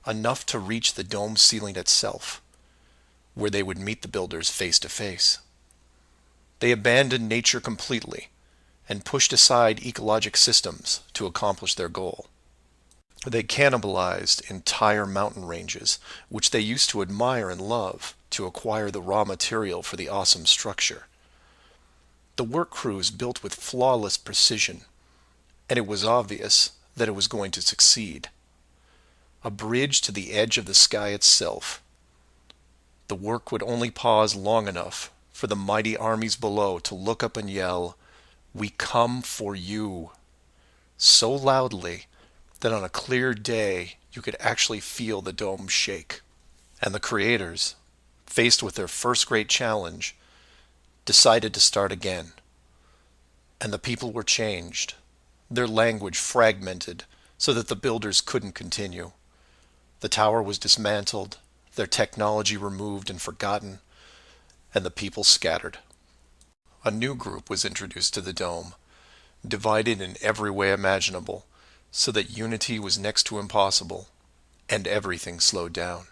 enough to reach the dome ceiling itself, where they would meet the builders face to face. They abandoned nature completely and pushed aside ecologic systems to accomplish their goal. They cannibalized entire mountain ranges, which they used to admire and love, to acquire the raw material for the awesome structure. The work crews built with flawless precision, and it was obvious that it was going to succeed. A bridge to the edge of the sky itself. The work would only pause long enough for the mighty armies below to look up and yell, "We come for you," so loudly that on a clear day you could actually feel the dome shake. And the creators, faced with their first great challenge, decided to start again. And the people were changed, their language fragmented so that the builders couldn't continue. The tower was dismantled, their technology removed and forgotten, and the people scattered. A new group was introduced to the dome, divided in every way imaginable, so that unity was next to impossible, and everything slowed down.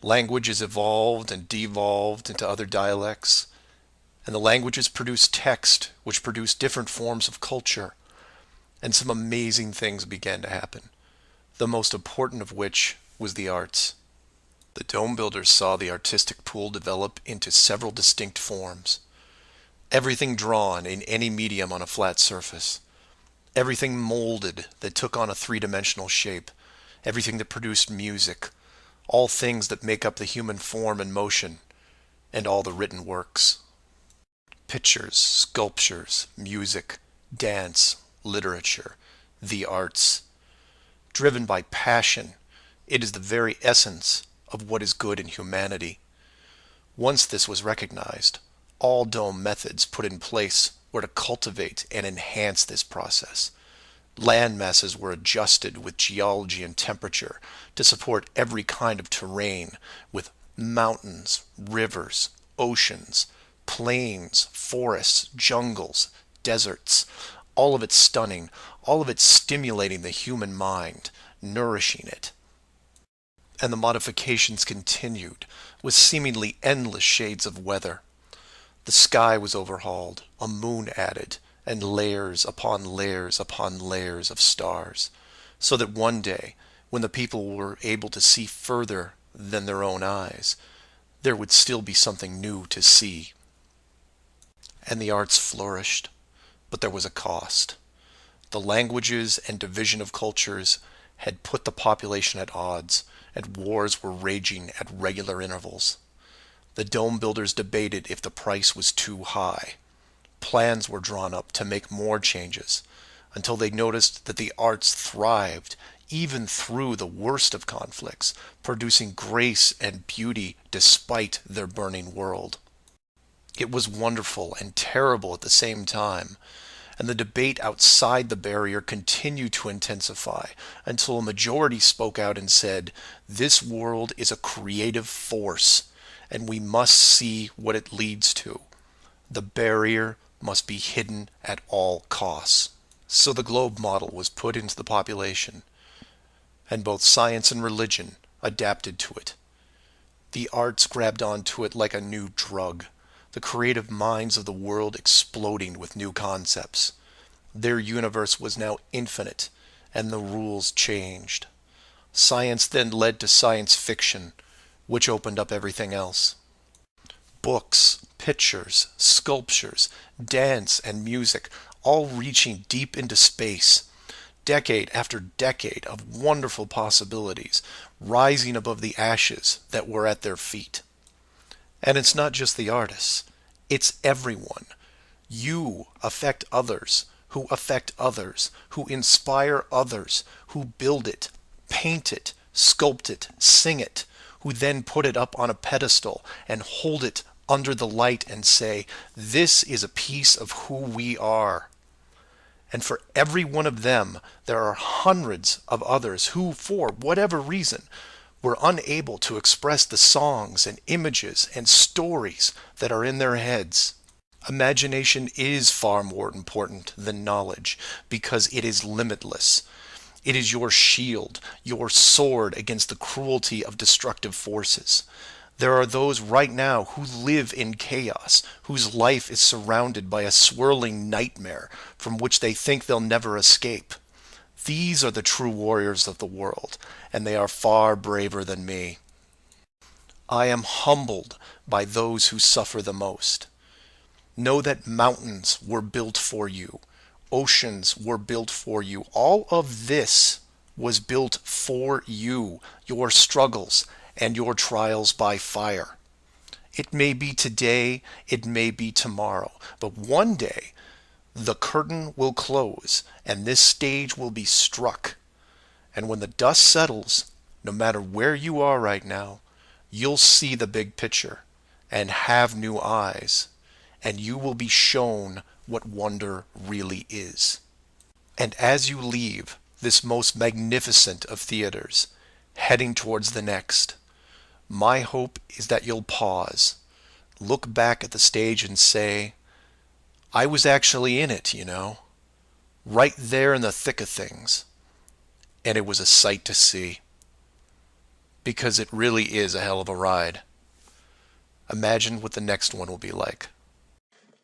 Languages evolved and devolved into other dialects, and the languages produced text, which produced different forms of culture, and some amazing things began to happen, the most important of which was the arts. The dome builders saw the artistic pool develop into several distinct forms. Everything drawn in any medium on a flat surface. Everything molded that took on a three-dimensional shape. Everything that produced music. All things that make up the human form and motion. And all the written works. Pictures, sculptures, music, dance, literature, the arts. Driven by passion, it is the very essence of what is good in humanity. Once this was recognized, all dome methods put in place were to cultivate and enhance this process. Land masses were adjusted with geology and temperature to support every kind of terrain, with mountains, rivers, oceans, plains, forests, jungles, deserts, all of it stunning, all of it stimulating the human mind, nourishing it. And the modifications continued, with seemingly endless shades of weather. The sky was overhauled, a moon added, and layers upon layers upon layers of stars, so that one day, when the people were able to see further than their own eyes, there would still be something new to see. And the arts flourished, but there was a cost. The languages and division of cultures had put the population at odds, and wars were raging at regular intervals. The dome builders debated if the price was too high. Plans were drawn up to make more changes, until they noticed that the arts thrived even through the worst of conflicts, producing grace and beauty despite their burning world. It was wonderful and terrible at the same time, and the debate outside the barrier continued to intensify until a majority spoke out and said, "This world is a creative force, and we must see what it leads to. The barrier must be hidden at all costs." So the globe model was put into the population, and both science and religion adapted to it. The arts grabbed onto it like a new drug, the creative minds of the world exploding with new concepts. Their universe was now infinite, and the rules changed. Science then led to science fiction, which opened up everything else. Books, pictures, sculptures, dance, and music, all reaching deep into space, decade after decade of wonderful possibilities, rising above the ashes that were at their feet. And it's not just the artists, it's everyone. You affect others, who affect others, who inspire others, who build it, paint it, sculpt it, sing it, who then put it up on a pedestal and hold it under the light and say, this is a piece of who we are. And for every one of them, there are hundreds of others who, for whatever reason, were unable to express the songs and images and stories that are in their heads. Imagination is far more important than knowledge because it is limitless. It is your shield, your sword against the cruelty of destructive forces. There are those right now who live in chaos, whose life is surrounded by a swirling nightmare from which they think they'll never escape. These are the true warriors of the world, and they are far braver than me. I am humbled by those who suffer the most. Know that mountains were built for you. Oceans were built for you. All of this was built for you, your struggles and your trials by fire. It may be today, it may be tomorrow, but one day the curtain will close and this stage will be struck. And when the dust settles, no matter where you are right now, you'll see the big picture and have new eyes, and you will be shown what wonder really is. And as you leave this most magnificent of theaters, heading towards the next, my hope is that you'll pause, look back at the stage and say, I was actually in it, you know, right there in the thick of things, and it was a sight to see. Because it really is a hell of a ride. Imagine what the next one will be like.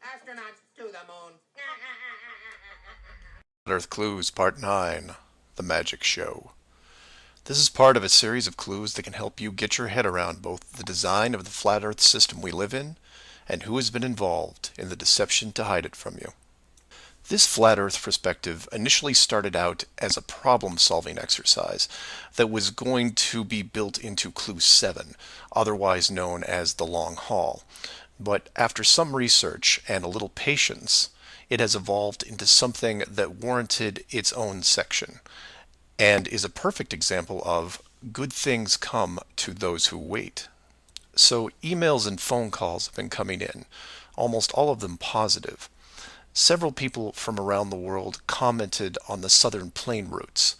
Astronauts to the moon. Earth Clues Part 9, The Magic Show. This is part of a series of clues that can help you get your head around both the design of the flat Earth system we live in and who has been involved in the deception to hide it from you. This flat Earth perspective initially started out as a problem-solving exercise that was going to be built into Clue 7, otherwise known as the Long Haul. But after some research and a little patience, it has evolved into something that warranted its own section, and is a perfect example of good things come to those who wait. So emails and phone calls have been coming in, almost all of them positive. Several people from around the world commented on the southern plane routes.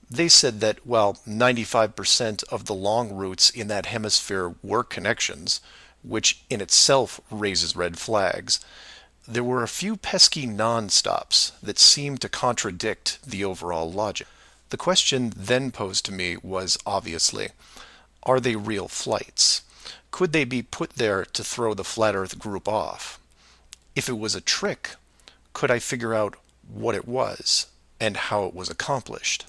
They said that while 95% of the long routes in that hemisphere were connections, which in itself raises red flags, there were a few pesky non-stops that seemed to contradict the overall logic. The question then posed to me was obviously, are they real flights? Could they be put there to throw the Flat Earth group off? If it was a trick, could I figure out what it was and how it was accomplished?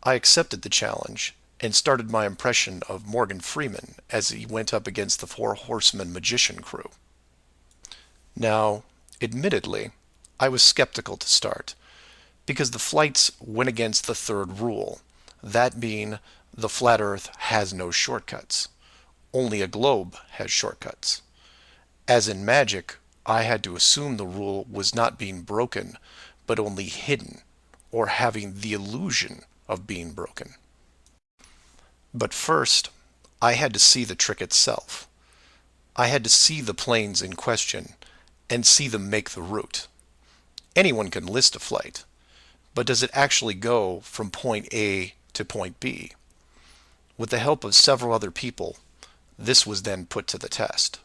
I accepted the challenge and started my impression of Morgan Freeman as he went up against the Four Horsemen magician crew. Now, admittedly, I was skeptical to start, because the flights went against the third rule, that being the flat Earth has no shortcuts. Only a globe has shortcuts. As in magic, I had to assume the rule was not being broken, but only hidden, or having the illusion of being broken. But first, I had to see the trick itself. I had to see the planes in question, and see them make the route. Anyone can list a flight, but does it actually go from point A to point B? With the help of several other people, this was then put to the test.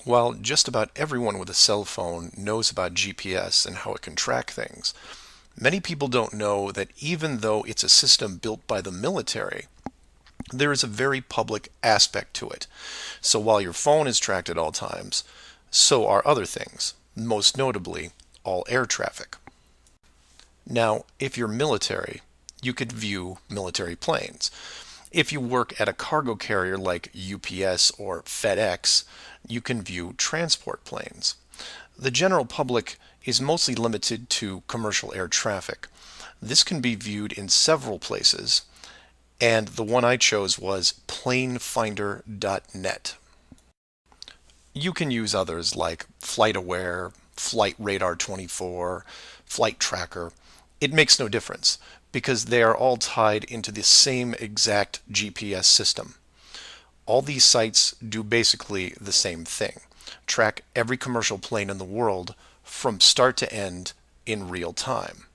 While just about everyone with a cell phone knows about GPS and how it can track things, many people don't know that even though it's a system built by the military, there is a very public aspect to it. So while your phone is tracked at all times, so are other things, most notably all air traffic. Now, if you're military, you could view military planes. If you work at a cargo carrier like UPS or FedEx, you can view transport planes. The general public is mostly limited to commercial air traffic. This can be viewed in several places, and the one I chose was planefinder.net. You can use others like FlightAware, Flight Radar 24, Flight Tracker. It makes no difference because they are all tied into the same exact GPS system. All these sites do basically the same thing. Track every commercial plane in the world from start to end in real time.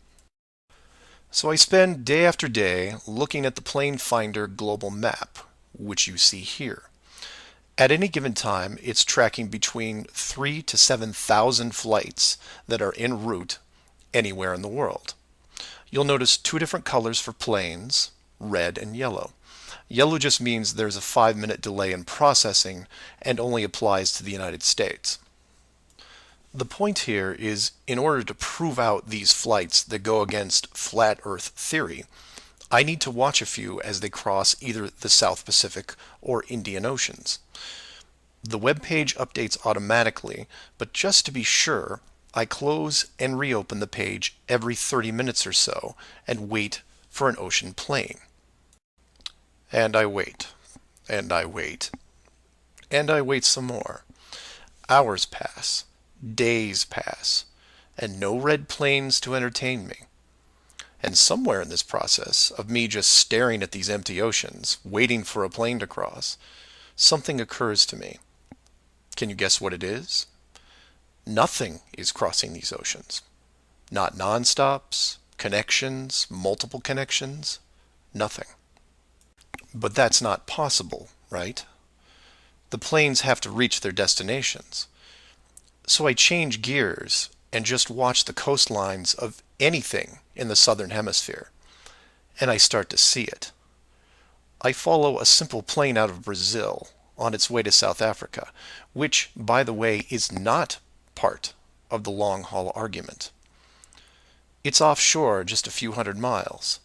So I spend day after day looking at the Plane Finder global map, which you see here. At any given time, it's tracking between 3,000 to 7,000 flights that are en route anywhere in the world. You'll notice two different colors for planes, red and yellow. Yellow just means there's a 5-minute delay in processing and only applies to the United States. The point here is, in order to prove out these flights that go against flat Earth theory, I need to watch a few as they cross either the South Pacific or Indian Oceans. The web page updates automatically, but just to be sure, I close and reopen the page every 30 minutes or so and wait for an ocean plane. And I wait, and I wait, and I wait some more. Hours pass, days pass, and no red planes to entertain me. And somewhere in this process of me just staring at these empty oceans, waiting for a plane to cross, something occurs to me. Can you guess what it is? Nothing is crossing these oceans. Not non-stops, connections, multiple connections, nothing. But that's not possible, right? The planes have to reach their destinations. So I change gears and just watch the coastlines of anything in the southern hemisphere, and I start to see it. I follow a simple plane out of Brazil on its way to South Africa, which, by the way, is not part of the long-haul argument. It's offshore just a few hundred miles.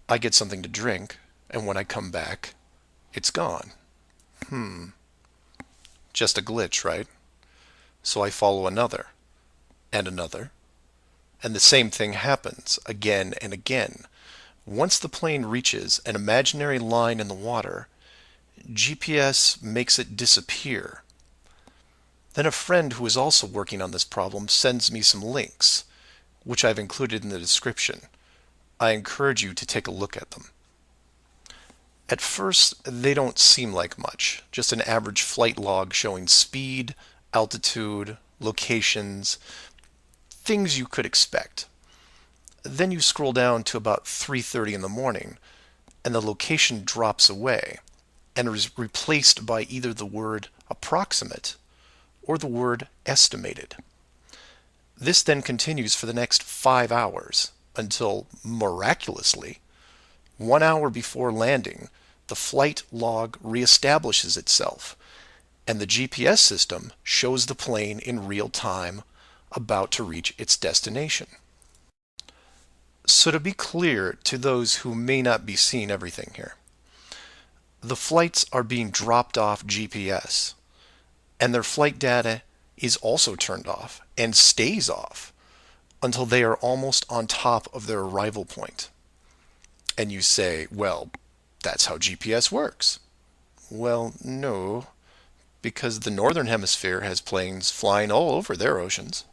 I get something to drink, and when I come back, it's gone. Just a glitch, right? So I follow another, and another, and the same thing happens again and again. Once the plane reaches an imaginary line in the water, GPS makes it disappear. Then a friend who is also working on this problem sends me some links, which I've included in the description. I encourage you to take a look at them. At first, they don't seem like much, just an average flight log showing speed, altitude, locations, things you could expect. Then you scroll down to about 3:30 in the morning, and the location drops away and is replaced by either the word approximate or the word estimated. This then continues for the next 5 hours until, miraculously, 1 hour before landing, the flight log reestablishes itself, and the GPS system shows the plane in real time about to reach its destination. So to be clear to those who may not be seeing everything here, the flights are being dropped off GPS, and their flight data is also turned off and stays off until they are almost on top of their arrival point. And you say, well, that's how GPS works. Well, no, because the northern hemisphere has planes flying all over their oceans.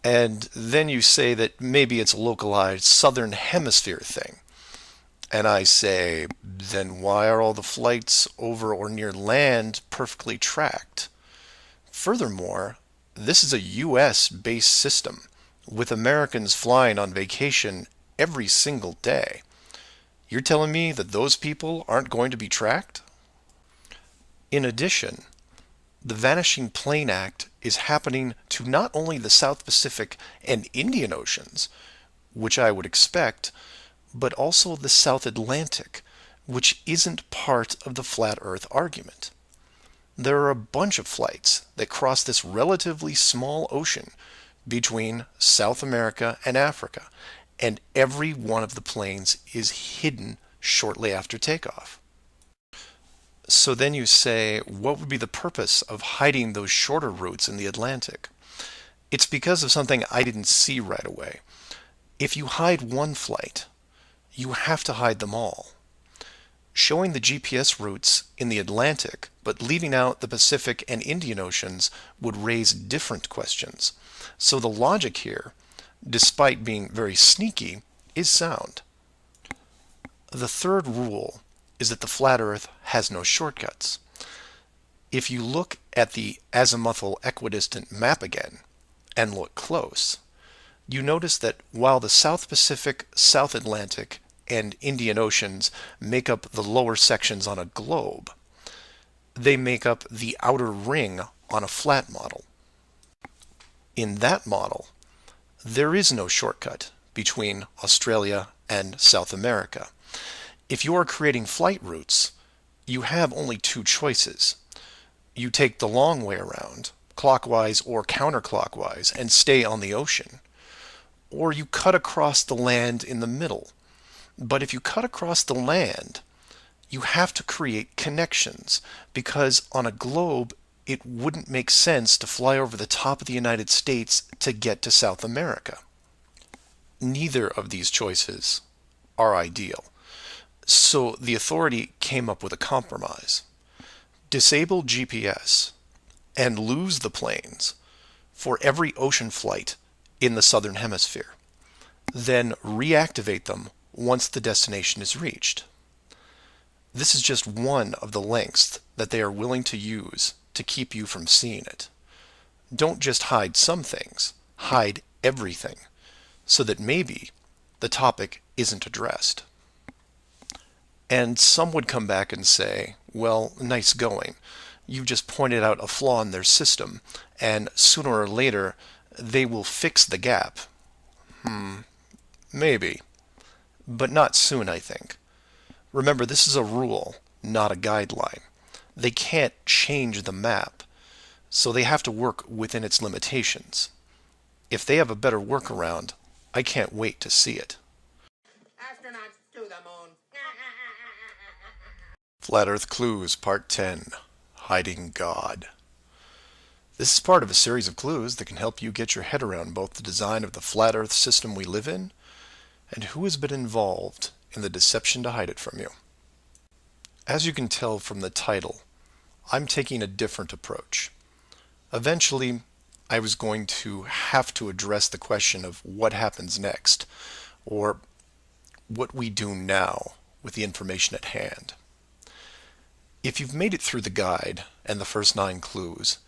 And then you say that maybe it's a localized southern hemisphere thing. And I say, then why are all the flights over or near land perfectly tracked? Furthermore, this is a US-based system, with Americans flying on vacation every single day. You're telling me that those people aren't going to be tracked? In addition, the Vanishing Plane Act is happening to not only the South Pacific and Indian Oceans, which I would expect, but also the South Atlantic, which isn't part of the flat Earth argument. There are a bunch of flights that cross this relatively small ocean between South America and Africa, and every one of the planes is hidden shortly after takeoff. So then you say, what would be the purpose of hiding those shorter routes in the Atlantic? It's because of something I didn't see right away. If you hide one flight, you have to hide them all. Showing the GPS routes in the Atlantic, but leaving out the Pacific and Indian Oceans would raise different questions. So the logic here, despite being very sneaky, is sound. The third rule is that the flat Earth has no shortcuts. If you look at the azimuthal equidistant map again, and look close, you notice that while the South Pacific, South Atlantic, and Indian Oceans make up the lower sections on a globe, they make up the outer ring on a flat model. In that model, there is no shortcut between Australia and South America. If you are creating flight routes, you have only two choices. You take the long way around, clockwise or counterclockwise, and stay on the ocean. Or you cut across the land in the middle. But if you cut across the land, you have to create connections, because on a globe, it wouldn't make sense to fly over the top of the United States to get to South America. Neither of these choices are ideal. So the authority came up with a compromise. Disable GPS and lose the planes for every ocean flight in the southern hemisphere. Then reactivate them once the destination is reached. This is just one of the lengths that they are willing to use to keep you from seeing it. Don't just hide some things, hide everything, so that maybe the topic isn't addressed. And some would come back and say, well, nice going. You've just pointed out a flaw in their system, and sooner or later they will fix the gap. Maybe. But not soon, I think. Remember, this is a rule, not a guideline. They can't change the map, so they have to work within its limitations. If they have a better workaround, I can't wait to see it. Astronauts to the moon. Flat Earth Clues, Part 10, Hiding God. This is part of a series of clues that can help you get your head around both the design of the flat Earth system we live in and who has been involved in the deception to hide it from you. As you can tell from the title, I'm taking a different approach. Eventually, I was going to have to address the question of what happens next, or what we do now with the information at hand. If you've made it through the guide and the first 9 clues,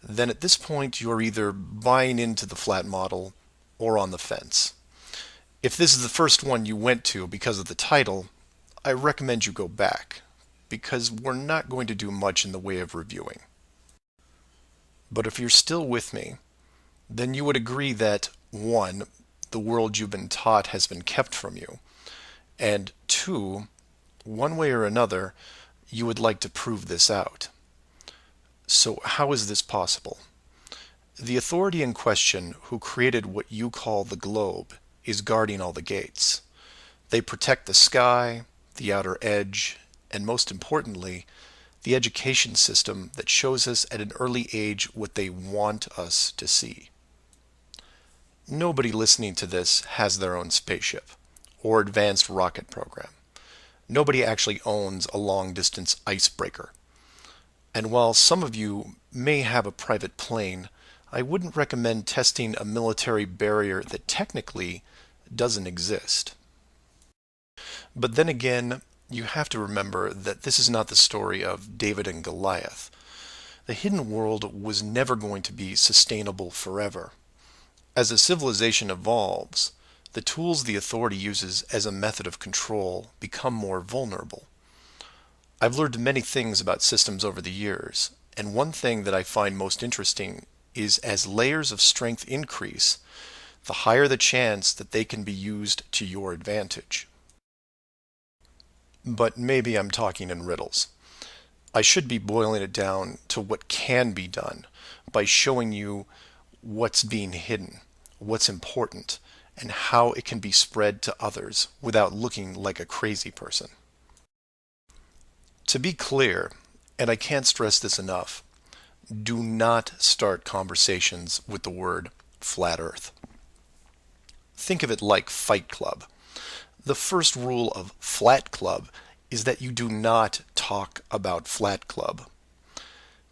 then at this point you're either buying into the flat model or on the fence. If this is the first one you went to because of the title, I recommend you go back, because we're not going to do much in the way of reviewing. But if you're still with me, then you would agree that 1, the world you've been taught has been kept from you, and 2, one way or another, you would like to prove this out. So how is this possible? The authority in question who created what you call the globe is guarding all the gates. They protect the sky, the outer edge, and most importantly, the education system that shows us at an early age what they want us to see. Nobody listening to this has their own spaceship or advanced rocket program. Nobody actually owns a long-distance icebreaker. And while some of you may have a private plane, I wouldn't recommend testing a military barrier that technically doesn't exist. But then again, you have to remember that this is not the story of David and Goliath. The hidden world was never going to be sustainable forever. As a civilization evolves, the tools the authority uses as a method of control become more vulnerable. I've learned many things about systems over the years, and one thing that I find most interesting is as layers of strength increase, the higher the chance that they can be used to your advantage. But maybe I'm talking in riddles. I should be boiling it down to what can be done by showing you what's being hidden, what's important, and how it can be spread to others without looking like a crazy person. To be clear, and I can't stress this enough, do not start conversations with the word flat earth. Think of it like Fight Club. The first rule of Flat Club is that you do not talk about Flat Club.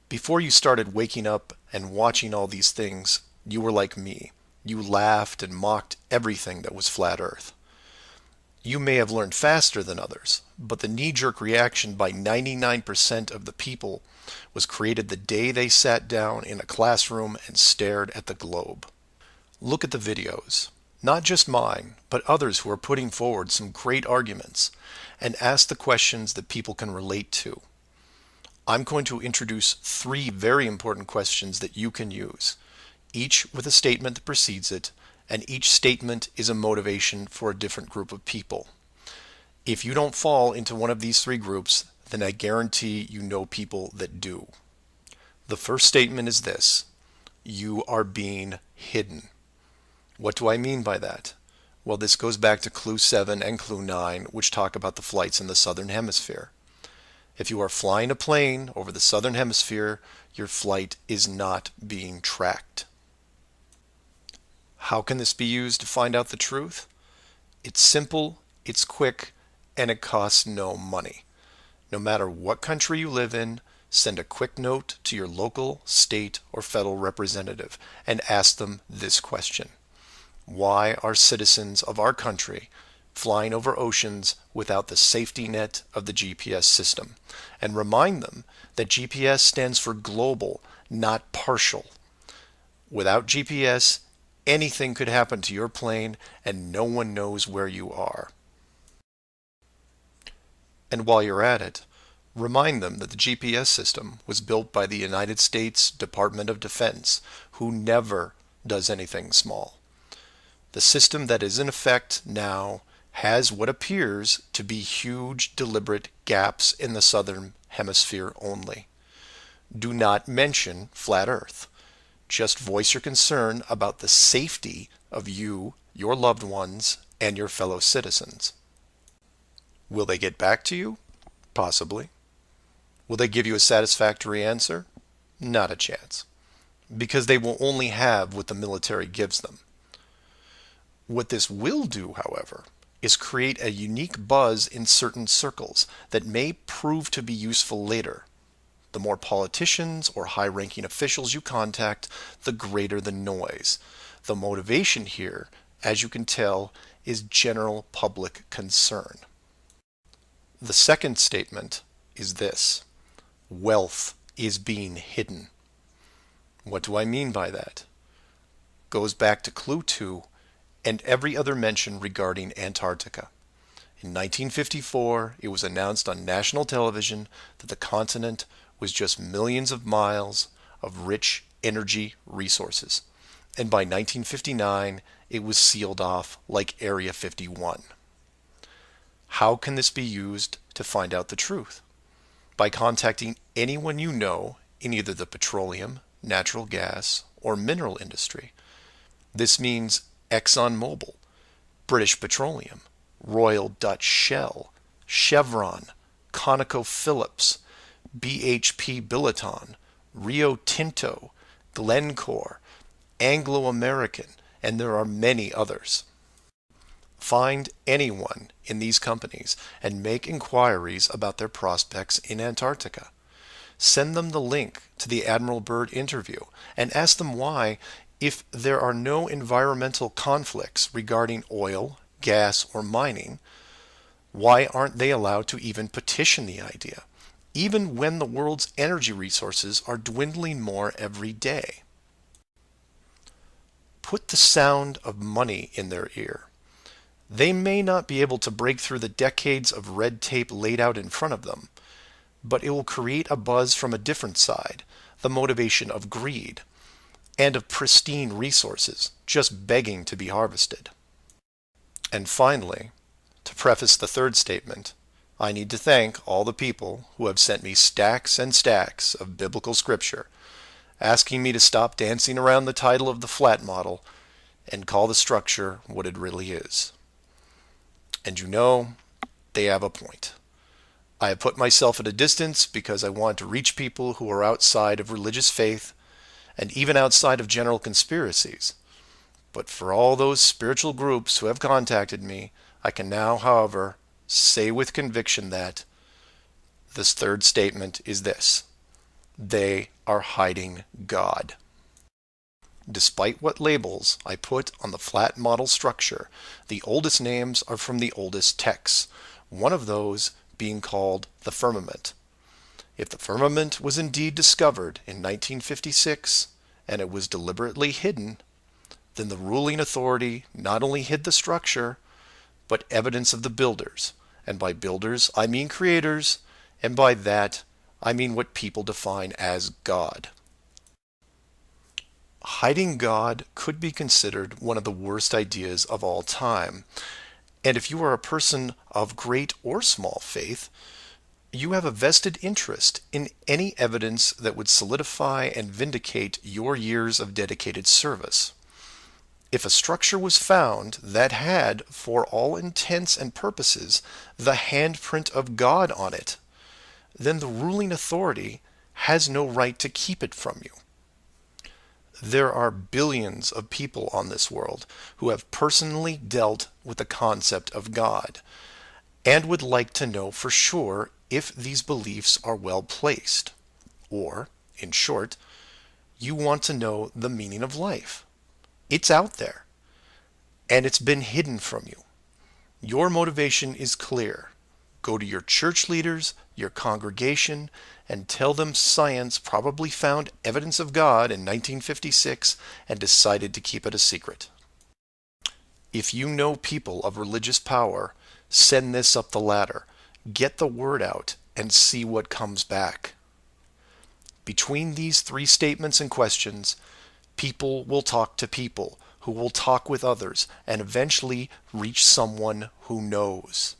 Before you started waking up and watching all these things, you were like me. You laughed and mocked everything that was flat earth. You may have learned faster than others, but the knee-jerk reaction by 99% of the people was created the day they sat down in a classroom and stared at the globe. Look at the videos, not just mine, but others who are putting forward some great arguments, and ask the questions that people can relate to. I'm going to introduce 3 very important questions that you can use, each with a statement that precedes it, and each statement is a motivation for a different group of people. If you don't fall into one of these 3 groups, then I guarantee you know people that do. The first statement is this: you are being hidden. What do I mean by that? Well, this goes back to Clue 7 and Clue 9, which talk about the flights in the Southern Hemisphere. If you are flying a plane over the Southern Hemisphere, your flight is not being tracked. How can this be used to find out the truth? It's simple, it's quick, and it costs no money. No matter what country you live in, send a quick note to your local, state, or federal representative and ask them this question: why are citizens of our country flying over oceans without the safety net of the GPS system? And remind them that GPS stands for global, not partial. Without GPS, anything could happen to your plane and no one knows where you are. And while you're at it, remind them that the GPS system was built by the United States Department of Defense, who never does anything small. The system that is in effect now has what appears to be huge, deliberate gaps in the Southern Hemisphere only. Do not mention flat Earth. Just voice your concern about the safety of you, your loved ones, and your fellow citizens. Will they get back to you? Possibly. Will they give you a satisfactory answer? Not a chance. Because they will only have what the military gives them. What this will do, however, is create a unique buzz in certain circles that may prove to be useful later. The more politicians or high-ranking officials you contact, the greater the noise. The motivation here, as you can tell, is general public concern. The second statement is this: wealth is being hidden. What do I mean by that? Goes back to Clue 2 and every other mention regarding Antarctica. In 1954, it was announced on national television that the continent was just millions of miles of rich energy resources. And by 1959, it was sealed off like Area 51. How can this be used to find out the truth? By contacting anyone you know in either the petroleum, natural gas, or mineral industry. This means ExxonMobil, British Petroleum, Royal Dutch Shell, Chevron, ConocoPhillips, BHP Billiton, Rio Tinto, Glencore, Anglo American, and there are many others. Find anyone in these companies and make inquiries about their prospects in Antarctica. Send them the link to the Admiral Byrd interview and ask them why, if there are no environmental conflicts regarding oil, gas, or mining, why aren't they allowed to even petition the idea, even when the world's energy resources are dwindling more every day? Put the sound of money in their ear. They may not be able to break through the decades of red tape laid out in front of them, but it will create a buzz from a different side, the motivation of greed, and of pristine resources just begging to be harvested. And finally, to preface the third statement, I need to thank all the people who have sent me stacks and stacks of biblical scripture, asking me to stop dancing around the title of the flat model and call the structure what it really is. And you know, they have a point. I have put myself at a distance because I want to reach people who are outside of religious faith and even outside of general conspiracies. But for all those spiritual groups who have contacted me, I can now, however, say with conviction that this third statement is this: they are hiding God. Despite what labels I put on the flat model structure, the oldest names are from the oldest texts, one of those being called the firmament. If the firmament was indeed discovered in 1956 and it was deliberately hidden, then the ruling authority not only hid the structure, but evidence of the builders. And by builders, I mean creators, and by that, I mean what people define as God. Hiding God could be considered one of the worst ideas of all time. And if you are a person of great or small faith, you have a vested interest in any evidence that would solidify and vindicate your years of dedicated service. If a structure was found that had, for all intents and purposes, the handprint of God on it, then the ruling authority has no right to keep it from you. There are billions of people on this world who have personally dealt with the concept of God and would like to know for sure if these beliefs are well placed. Or, in short, you want to know the meaning of life. It's out there, and it's been hidden from you. Your motivation is clear. Go to your church leaders, your congregation, and tell them science probably found evidence of God in 1956 and decided to keep it a secret. If you know people of religious power, send this up the ladder. Get the word out and see what comes back. Between these three statements and questions, people will talk to people who will talk with others and eventually reach someone who knows.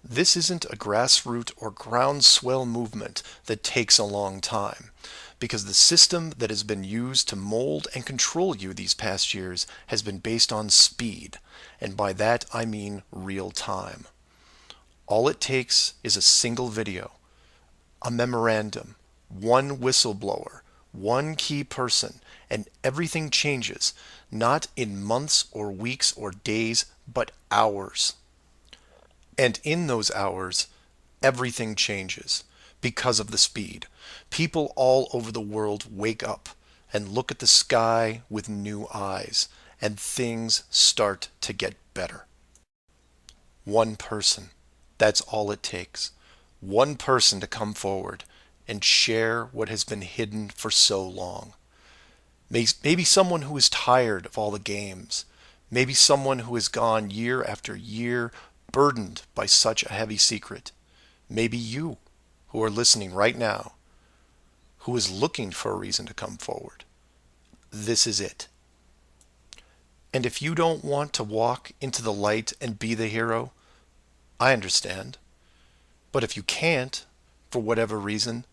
This isn't a grassroots or groundswell movement that takes a long time, because the system that has been used to mold and control you these past years has been based on speed, and by that I mean real time. All it takes is a single video, a memorandum, one whistleblower, one key person, and everything changes, not in months or weeks or days, but hours. And in those hours, everything changes because of the speed. People all over the world wake up and look at the sky with new eyes, and things start to get better. One person, that's all it takes. One person to come forward and share what has been hidden for so long. Maybe someone who is tired of all the games. Maybe someone who has gone year after year burdened by such a heavy secret. Maybe you, who are listening right now, who is looking for a reason to come forward. This is it. And if you don't want to walk into the light and be the hero, I understand. But if you can't, for whatever reason,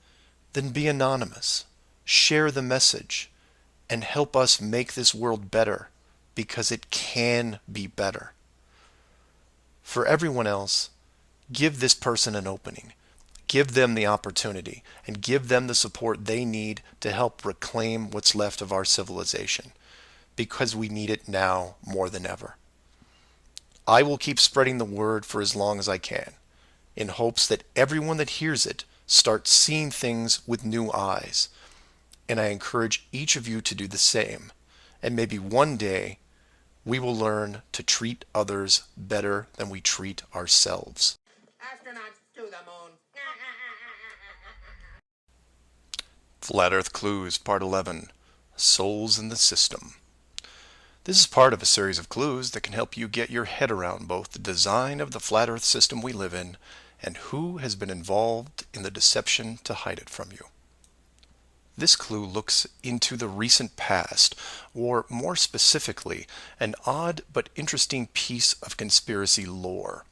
then be anonymous. Share the message and help us make this world better, because it can be better. For everyone else, give this person an opening. Give them the opportunity and give them the support they need to help reclaim what's left of our civilization, because we need it now more than ever. I will keep spreading the word for as long as I can, in hopes that everyone that hears it starts seeing things with new eyes. And I encourage each of you to do the same. And maybe one day we will learn to treat others better than we treat ourselves. Astronauts to the moon. Flat Earth Clues, Part 11, Souls in the System. This is part of a series of clues that can help you get your head around both the design of the flat Earth system we live in and who has been involved in the deception to hide it from you. This clue looks into the recent past, or more specifically, an odd but interesting piece of conspiracy lore.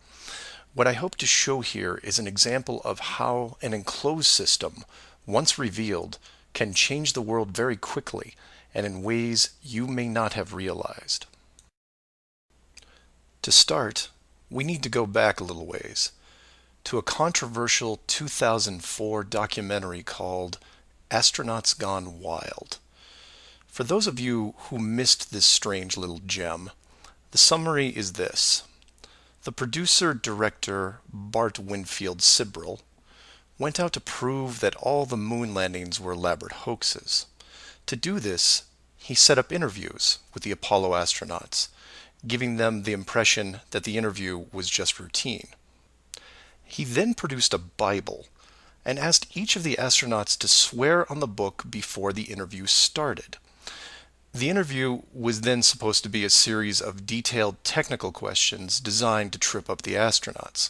What I hope to show here is an example of how an enclosed system, once revealed, can change the world very quickly and in ways you may not have realized. To start, we need to go back a little ways to a controversial 2004 documentary called Astronauts Gone Wild. For those of you who missed this strange little gem, the summary is this. The producer-director Bart Winfield Sibrel went out to prove that all the moon landings were elaborate hoaxes. To do this, he set up interviews with the Apollo astronauts, giving them the impression that the interview was just routine. He then produced a Bible and asked each of the astronauts to swear on the book before the interview started. The interview was then supposed to be a series of detailed technical questions designed to trip up the astronauts.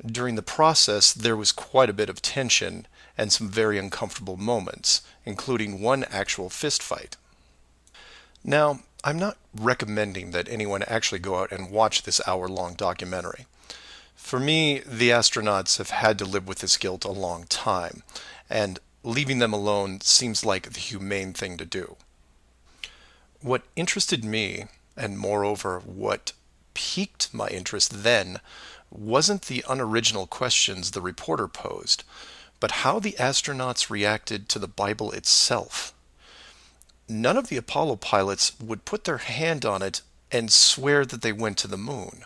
During the process, there was quite a bit of tension and some very uncomfortable moments, including one actual fist fight. Now, I'm not recommending that anyone actually go out and watch this hour-long documentary. For me, the astronauts have had to live with this guilt a long time, and leaving them alone seems like the humane thing to do. What interested me, and moreover what piqued my interest then, wasn't the unoriginal questions the reporter posed, but how the astronauts reacted to the Bible itself. None of the Apollo pilots would put their hand on it and swear that they went to the moon.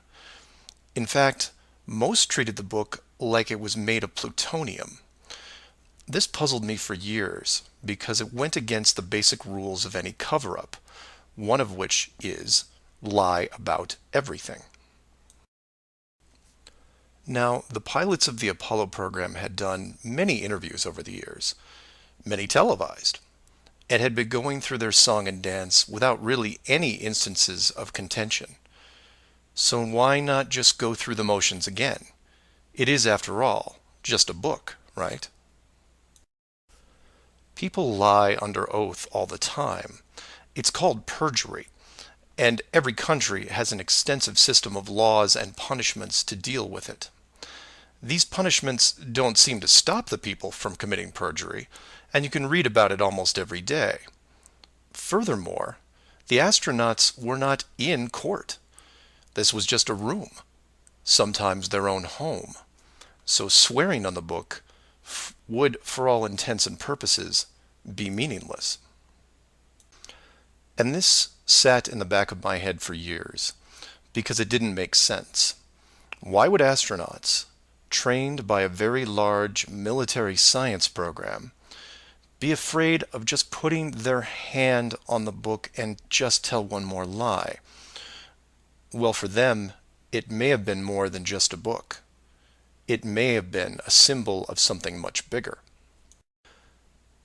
In fact, most treated the book like it was made of plutonium. This puzzled me for years because it went against the basic rules of any cover-up, one of which is lie about everything. Now, the pilots of the Apollo program had done many interviews over the years, many televised, and had been going through their song and dance without really any instances of contention. So why not just go through the motions again? It is, after all, just a book, right? People lie under oath all the time. It's called perjury, and every country has an extensive system of laws and punishments to deal with it. These punishments don't seem to stop the people from committing perjury, and you can read about it almost every day. Furthermore, the astronauts were not in court. This was just a room, sometimes their own home. So swearing on the book would, for all intents and purposes, be meaningless. And this sat in the back of my head for years, because it didn't make sense. Why would astronauts, trained by a very large military science program, be afraid of just putting their hand on the book and just tell one more lie? Well, for them, it may have been more than just a book. It may have been a symbol of something much bigger.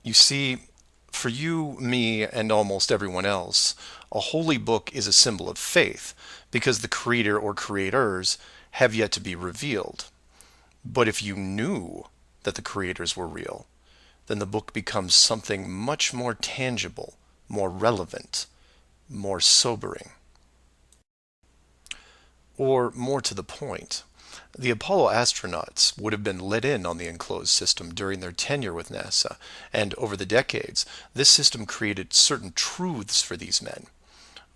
You see, for you, me, and almost everyone else, a holy book is a symbol of faith, because the creator or creators have yet to be revealed. But if you knew that the creators were real, then the book becomes something much more tangible, more relevant, more sobering. Or, more to the point, the Apollo astronauts would have been let in on the enclosed system during their tenure with NASA, and over the decades, this system created certain truths for these men,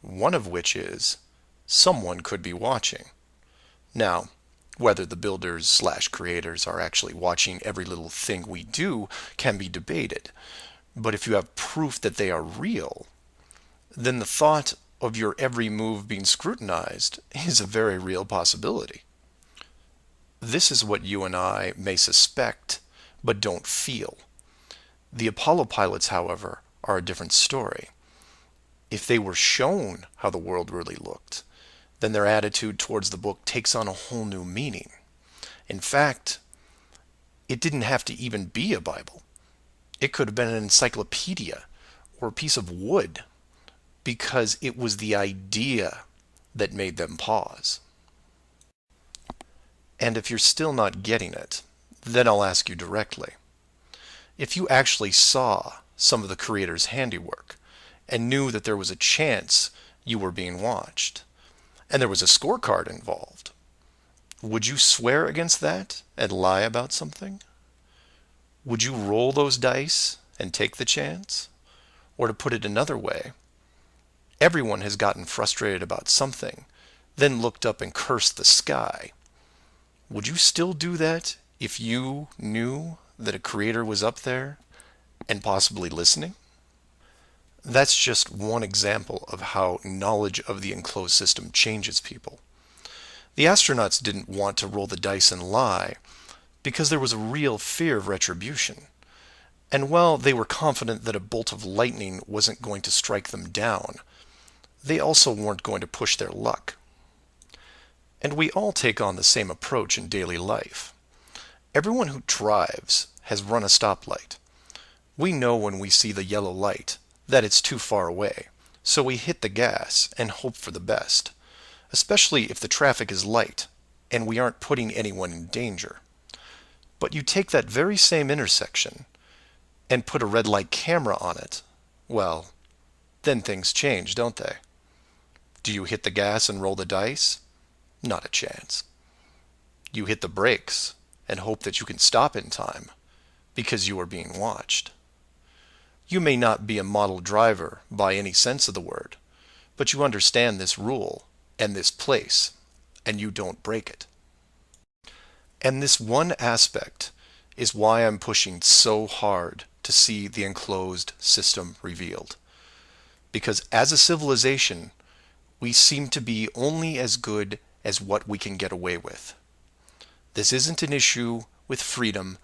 one of which is, someone could be watching. Now, whether the builders/creators are actually watching every little thing we do can be debated, but if you have proof that they are real, then the thought of your every move being scrutinized is a very real possibility. This is what you and I may suspect, but don't feel. The Apollo pilots, however, are a different story. If they were shown how the world really looked, then their attitude towards the book takes on a whole new meaning. In fact, it didn't have to even be a Bible. It could have been an encyclopedia or a piece of wood, because it was the idea that made them pause. And if you're still not getting it, then I'll ask you directly. If you actually saw some of the creators' handiwork and knew that there was a chance you were being watched, and there was a scorecard involved, would you swear against that and lie about something? Would you roll those dice and take the chance? Or to put it another way, everyone has gotten frustrated about something, then looked up and cursed the sky. Would you still do that if you knew that a creator was up there and possibly listening? That's just one example of how knowledge of the enclosed system changes people. The astronauts didn't want to roll the dice and lie because there was a real fear of retribution. And while they were confident that a bolt of lightning wasn't going to strike them down, they also weren't going to push their luck. And we all take on the same approach in daily life. Everyone who drives has run a stoplight. We know when we see the yellow light that it's too far away, so we hit the gas and hope for the best, especially if the traffic is light and we aren't putting anyone in danger. But you take that very same intersection and put a red light camera on it, well, then things change, don't they? Do you hit the gas and roll the dice? Not a chance. You hit the brakes and hope that you can stop in time because you are being watched. You may not be a model driver by any sense of the word, but you understand this rule and this place, and you don't break it. And this one aspect is why I'm pushing so hard to see the enclosed system revealed. Because as a civilization, we seem to be only as good as what we can get away with. This isn't an issue with freedom,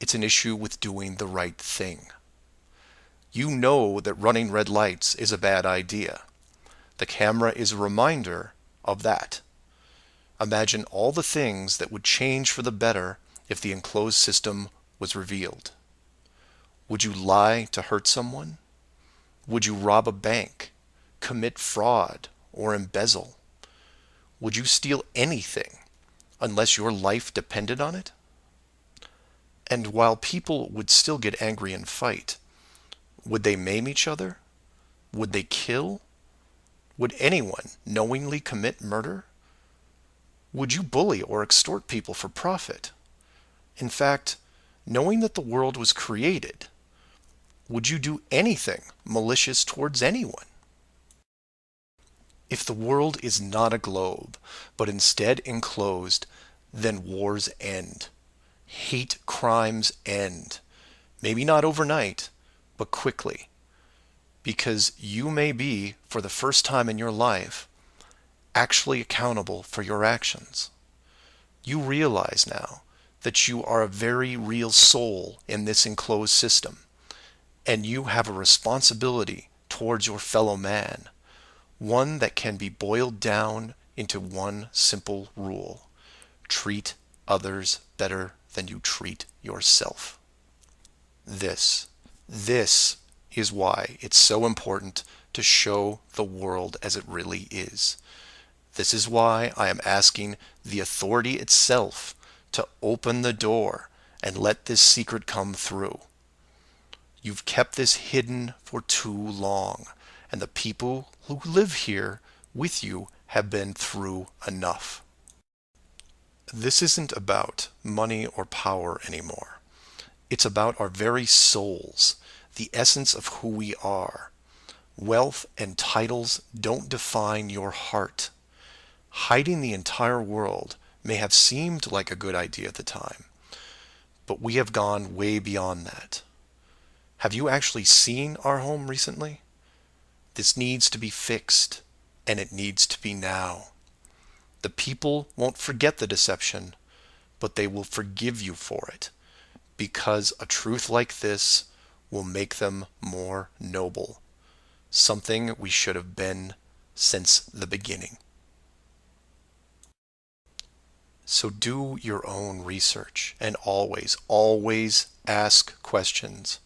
it's an issue with doing the right thing. You know that running red lights is a bad idea. The camera is a reminder of that. Imagine all the things that would change for the better if the enclosed system was revealed. Would you lie to hurt someone? Would you rob a bank, commit fraud, or embezzle? Would you steal anything unless your life depended on it? And while people would still get angry and fight, would they maim each other? Would they kill? Would anyone knowingly commit murder? Would you bully or extort people for profit? In fact, knowing that the world was created, would you do anything malicious towards anyone? If the world is not a globe, but instead enclosed, then wars end. Hate crimes end. Maybe not overnight, but quickly. Because you may be, for the first time in your life, actually accountable for your actions. You realize now that you are a very real soul in this enclosed system, and you have a responsibility towards your fellow man, one that can be boiled down into one simple rule: treat others better than you treat yourself. This is why it's so important to show the world as it really is. This is why I am asking the authority itself to open the door and let this secret come through. You've kept this hidden for too long, and the people who live here with you have been through enough. This isn't about money or power anymore. It's about our very souls, the essence of who we are. Wealth and titles don't define your heart. Hiding the entire world may have seemed like a good idea at the time, but we have gone way beyond that. Have you actually seen our home recently? This needs to be fixed, and it needs to be now. The people won't forget the deception, but they will forgive you for it, because a truth like this will make them more noble, something we should have been since the beginning. So do your own research, and always, always ask questions.